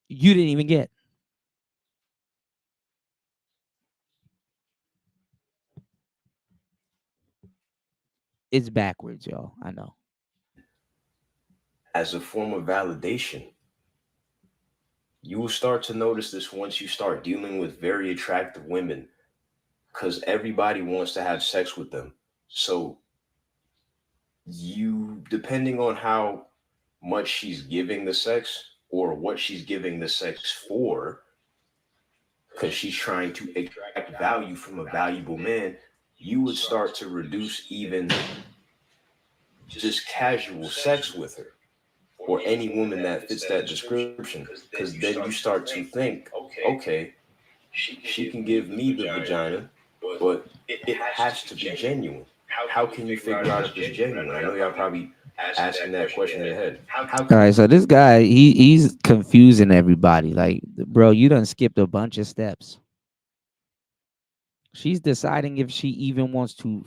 Speaker 4: you didn't even get. It's backwards, y'all. I know.
Speaker 5: As a form of validation. You will start to notice this once you start dealing with very attractive women because everybody wants to have sex with them. So you, depending on how much she's giving the sex or what she's giving the sex for, because she's trying to extract value from a valuable man, you would start to reduce even just casual sex with her or any woman that fits that description. Because then you start to think, okay, she can give me the vagina, but it has to be genuine. How can you figure out if it's genuine? I know y'all probably asking that question in your head.
Speaker 4: All right, so this guy, he's confusing everybody. Like, bro, you done skipped a bunch of steps. She's deciding if she even wants to.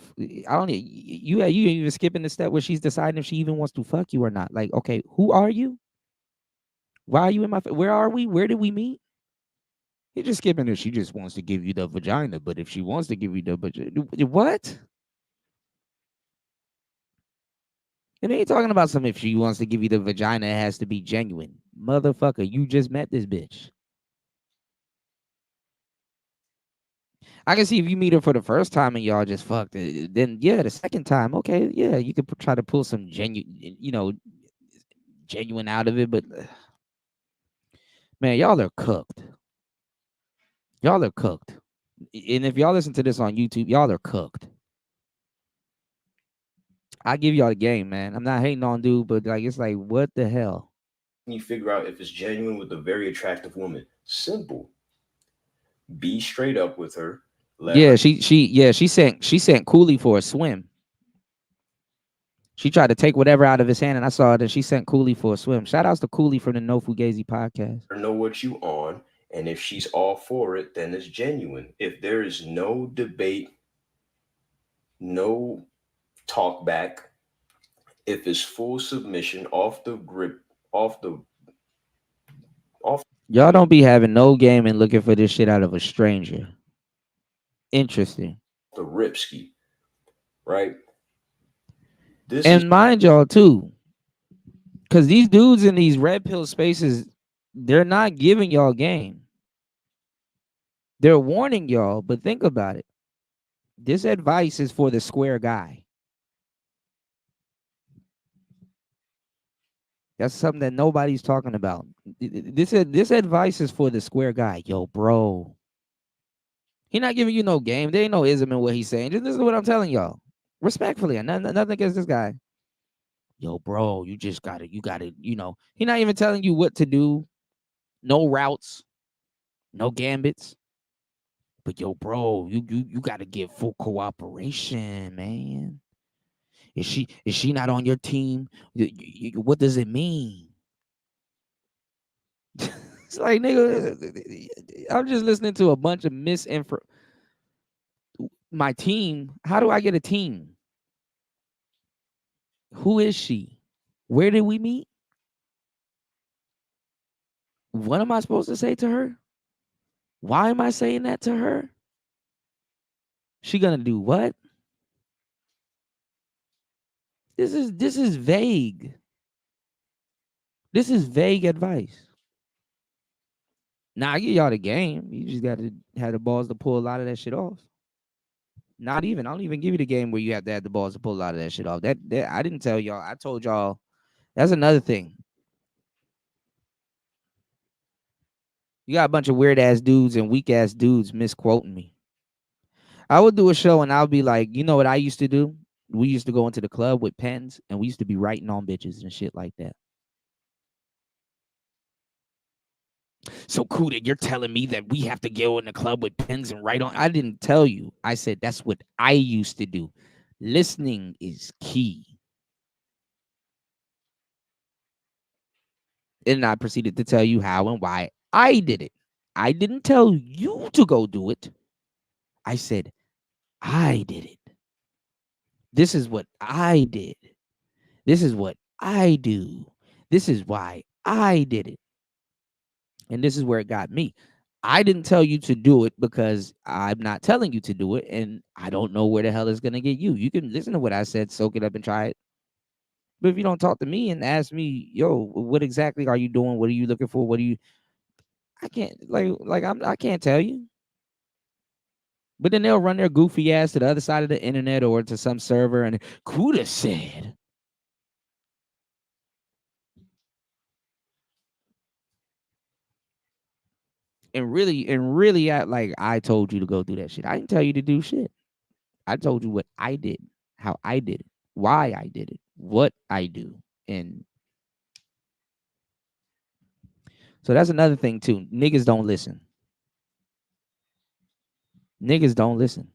Speaker 4: I don't. You even skipping the step where she's deciding if she even wants to fuck you or not. Like, okay, who are you? Why are you in my? Where are we? Where did we meet? You're just skipping it. She just wants to give you the vagina, but if she wants to give you the vagina, what? And ain't talking about something. If she wants to give you the vagina, it has to be genuine, motherfucker. You just met this bitch. I can see if you meet her for the first time and y'all just fucked it, then yeah, the second time, okay, yeah, you could try to pull some genuine out of it, but man, y'all are cooked. Y'all are cooked. And if y'all listen to this on YouTube, y'all are cooked. I give y'all the game, man. I'm not hating on dude, but like it's like, what the hell?
Speaker 5: You figure out if it's genuine with a very attractive woman. Simple. Be straight up with her.
Speaker 4: Yeah, she sent Cooley for a swim. She tried to take whatever out of his hand, and I saw it, and she sent Cooley for a swim. Shout outs to Cooley from the No Fugazi podcast.
Speaker 5: Know what you on, and if she's all for it, then it's genuine. If there is no debate, no talk back, if it's full submission off the grip, off.
Speaker 4: Y'all don't be having no game and looking for this shit out of a stranger. Interesting.
Speaker 5: The ripski, right?
Speaker 4: Mind y'all too, because these dudes in these red pill spaces, they're not giving y'all game. They're warning y'all, but think about it. This advice is for the square guy. That's something that nobody's talking about. This advice is for the square guy. Yo, bro. He not giving you no game. There ain't no ism in what he's saying. This is what I'm telling y'all. Respectfully, nothing against this guy. Yo, bro, you gotta, he not even telling you what to do. No routes, no gambits. But yo, bro, you gotta give full cooperation, man. Is she not on your team? What does it mean? It's like, nigga, I'm just listening to a bunch of misinfo. My team? How do I get a team? Who is she? Where did we meet? What am I supposed to say to her? Why am I saying that to her? She gonna do what? This is vague. This is vague advice. Now I give y'all the game. You just gotta have the balls to pull a lot of that shit off. I don't even give you the game where you have to have the balls to pull a lot of that shit off. That I didn't tell y'all. I told y'all. That's another thing. You got a bunch of weird ass dudes and weak ass dudes misquoting me. I would do a show and I'll be like, you know what I used to do? We used to go into the club with pens and we used to be writing on bitches and shit like that. So Kuda, you're telling me that we have to go in the club with pens and write on? I didn't tell you. I said that's what I used to do. Listening is key. And I proceeded to tell you how and why I did it. I didn't tell you to go do it. I said I did it. This is what I did. This is what I do. This is why I did it. And this is where it got me. I didn't tell you to do it because I'm not telling you to do it. And I don't know where the hell it's going to get you. You can listen to what I said, soak it up and try it. But if you don't talk to me and ask me, yo, what exactly are you doing? What are you looking for? I can't I can't tell you. But then they'll run their goofy ass to the other side of the internet or to some server and Kuda said. And really act like I told you to go do that shit. I didn't tell you to do shit. I told you what I did, how I did it, why I did it, what I do. And so that's another thing too. Niggas don't listen. Niggas don't listen.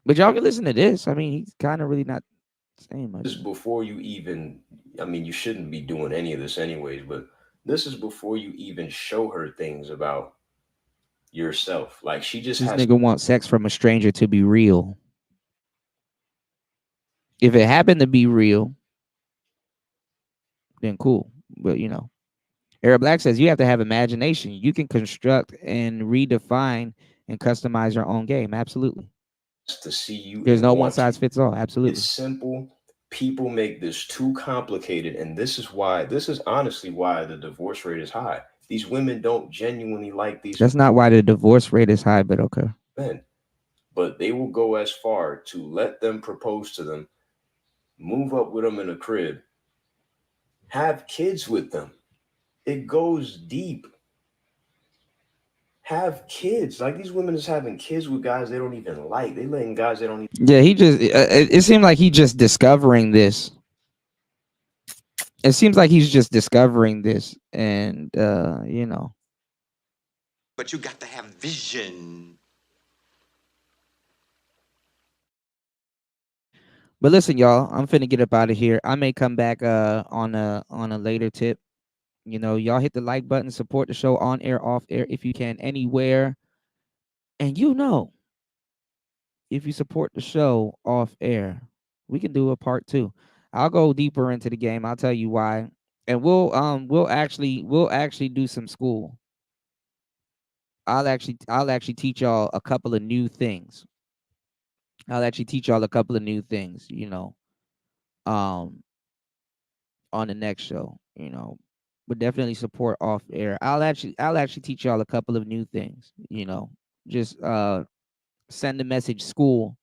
Speaker 4: But y'all can listen to this. I mean, he's kind of really not saying much.
Speaker 5: This is before you even, I mean, you shouldn't be doing any of this anyways, but this is before you even show her things about yourself. Like she just
Speaker 4: this nigga wants sex from a stranger to be real. If it happened to be real, then cool. But Eric Black says you have to have imagination. You can construct and redefine and customize your own game. Absolutely.
Speaker 5: To see you.
Speaker 4: There's no one size fits all. Absolutely.
Speaker 5: It's simple. People make this too complicated, and this is honestly why the divorce rate is high. These women don't genuinely like these.
Speaker 4: That's not why the divorce rate is high, but okay.
Speaker 5: Men. But they will go as far to let them propose to them, move up with them in a crib, have kids with them. It goes deep. Have kids. Like, these women is having kids with guys they don't even like. They letting guys they don't even.
Speaker 4: Yeah, he just. It seemed like he just discovering this. It seems like he's just discovering this, and you know.
Speaker 8: But you got to have vision.
Speaker 4: But listen, y'all, I'm finna get up out of here. I may come back on a later tip. You know, y'all hit the like button, support the show on air, off air, if you can, anywhere. And you know, if you support the show off air, we can do a part 2. I'll go deeper into the game. I'll tell you why. And we'll actually do some school. I'll actually teach y'all a couple of new things. You know, on the next show, you know. But definitely support off air. I'll actually teach y'all a couple of new things, you know. Just send the message school,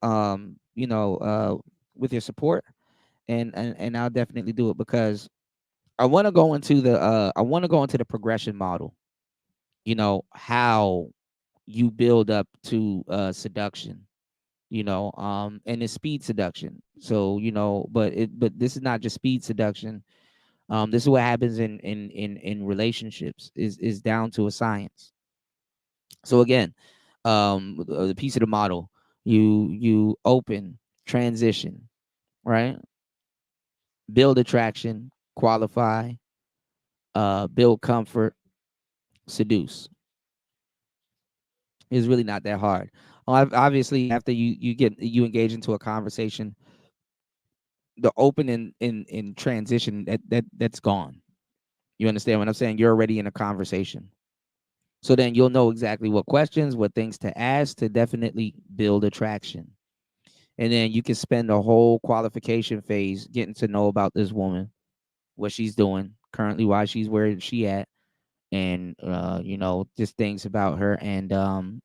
Speaker 4: you know, with your support, and I'll definitely do it, because I want to go into the progression model, you know, how you build up to seduction, you know, and it's speed seduction. So, you know, but this is not just speed seduction. This is what happens in relationships, is down to a science. So again, the piece of the model, you open, transition, right? Build attraction, qualify, build comfort, seduce. It's really not that hard. Obviously, after you engage into a conversation, the open in transition, that's gone. You understand what I'm saying? You're already in a conversation. So then you'll know exactly what questions, what things to ask to definitely build attraction. And then you can spend the whole qualification phase getting to know about this woman, what she's doing currently, why she's where she at, and you know, just things about her. And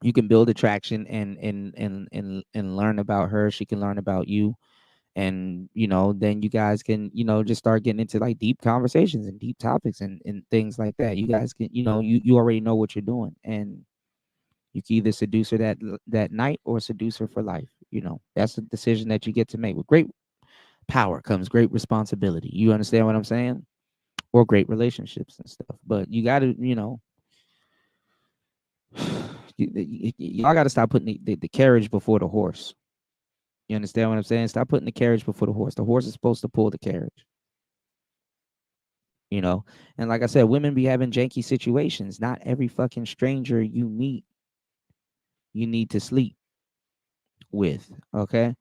Speaker 4: you can build attraction and learn about her. She can learn about you. And, you know, then you guys can, you know, just start getting into like deep conversations and deep topics and things like that. You guys can, you know, you already know what you're doing, and you can either seduce her that night or seduce her for life. You know, that's a decision that you get to make. With great power comes great responsibility. You understand what I'm saying? Or great relationships and stuff. But you got to, you know, y'all got to stop putting the carriage before the horse. You understand what I'm saying? Stop putting the carriage before the horse. The horse is supposed to pull the carriage. You know? And like I said, women be having janky situations. Not every fucking stranger you meet, you need to sleep with. Okay?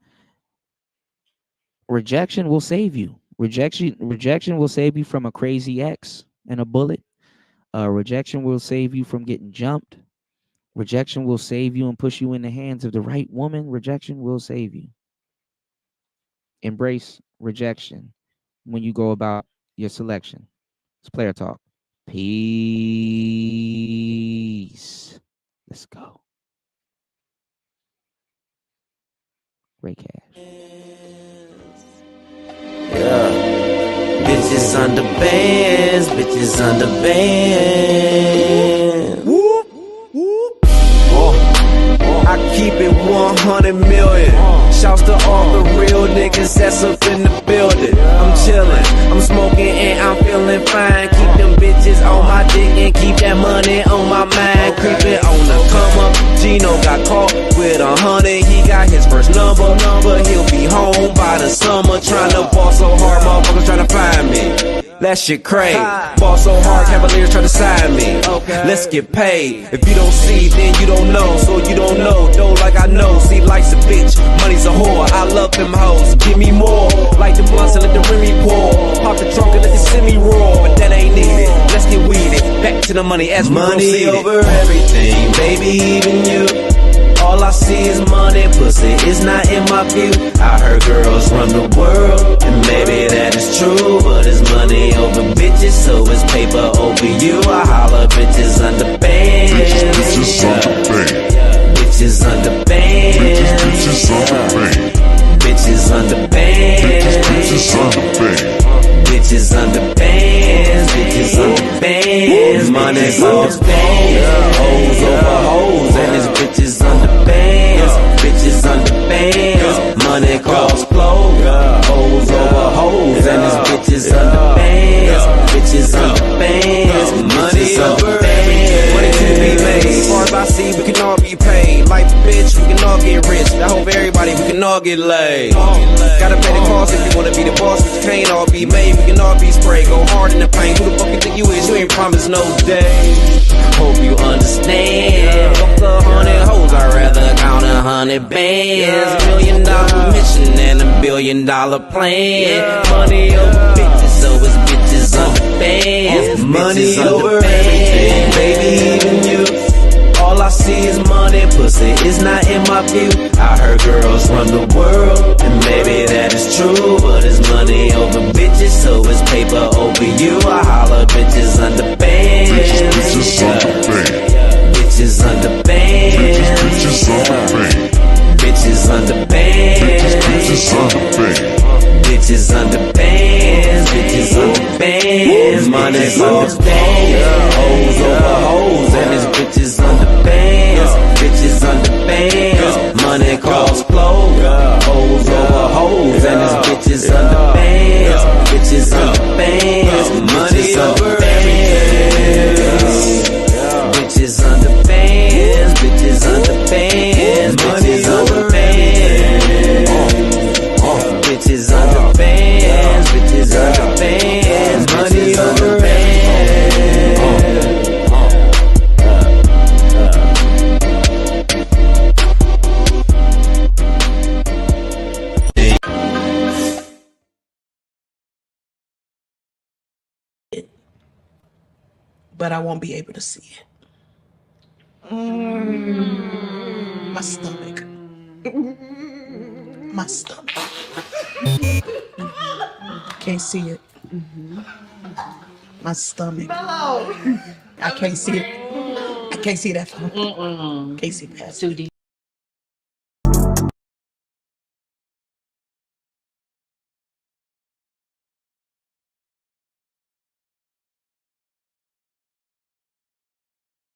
Speaker 4: Rejection will save you. Rejection will save you from a crazy ex and a bullet. Rejection will save you from getting jumped. Rejection will save you and push you in the hands of the right woman. Rejection will save you. Embrace rejection when you go about your selection. It's player talk. Peace. Let's go. Great cash.
Speaker 11: Yeah. Bitches under bands. Bitches under bands. Whoop, whoop. I keep it 100 million. Shouts to all the real niggas that's up in the building. I'm chillin', I'm smoking and I'm feeling fine. Keep them bitches on my dick and keep that money on my mind. Creepin' on the come up. Gino got caught with 100. He got his first number, but he'll be home by the summer. Tryna ball so hard, motherfuckers tryna find me. That shit crazy. Ball so hard, Cavaliers try to sign me. Let's get paid. If you don't see, then you don't know. So you don't know, though, like I know. See, life's a bitch, money's a whore. I love them hoes, give me more. Like the blunts and let the Remy pour. Pop the trunk and let the semi roar. But that ain't needed. Let's get weeded. Back to the money as we money over everything, baby, even you. All I see is money, pussy is not in my view. I heard girls run the world, and maybe that is true, but it's money over bitches, so it's paper over you. I holler bitches under bands, bitches under bands, bitches under bands, bitches under bands, bitches under bands, bitches under bands, bitches under bands, money goes bands, hoes over hoes, and it's bitches under bands, bitches under bands, money calls clothes, hoes over hoes, and it's bitches under bands, bitches under bands, money over bands, money to be made. As far as I see, we can all be paid. Life a bitch, we can all get rich. I hope everybody, we can all get laid. Gotta pay the cost if you wanna be the boss, but you can't all be made. We can all be sprayed, go hard in the paint. Who the fuck you think you is? You ain't promised no day. Hope you understand. Fuck 100 hoes, I'd rather count 100 bands. $1 million mission and $1 billion plan. Money over bitches, so it's bitches under bands. Money over everything, baby, even you. All I see is money, pussy is not in my view. I heard girls run the world, and maybe that is true, but it's money over bitches, so it's paper over you. I holler bitches under bands, bitches under bands, bitches under bands, bitches under bands, bitches under bands, bitches under bands, bitches under bands, money over bands, hoes over hoes, and it's bitches under bands, bitches under bands, money calls clothes, hoes over hoes, and it's bitches under bands, bitches under bands, money over bands, bitches under bands, bitches under bands, bitches under bands, bitches under bands, bitches under bands, money over bands.
Speaker 10: But I won't be able to see it. My stomach. My stomach. Can't see it. My stomach. I can't see it. I can't see that. Can't see that.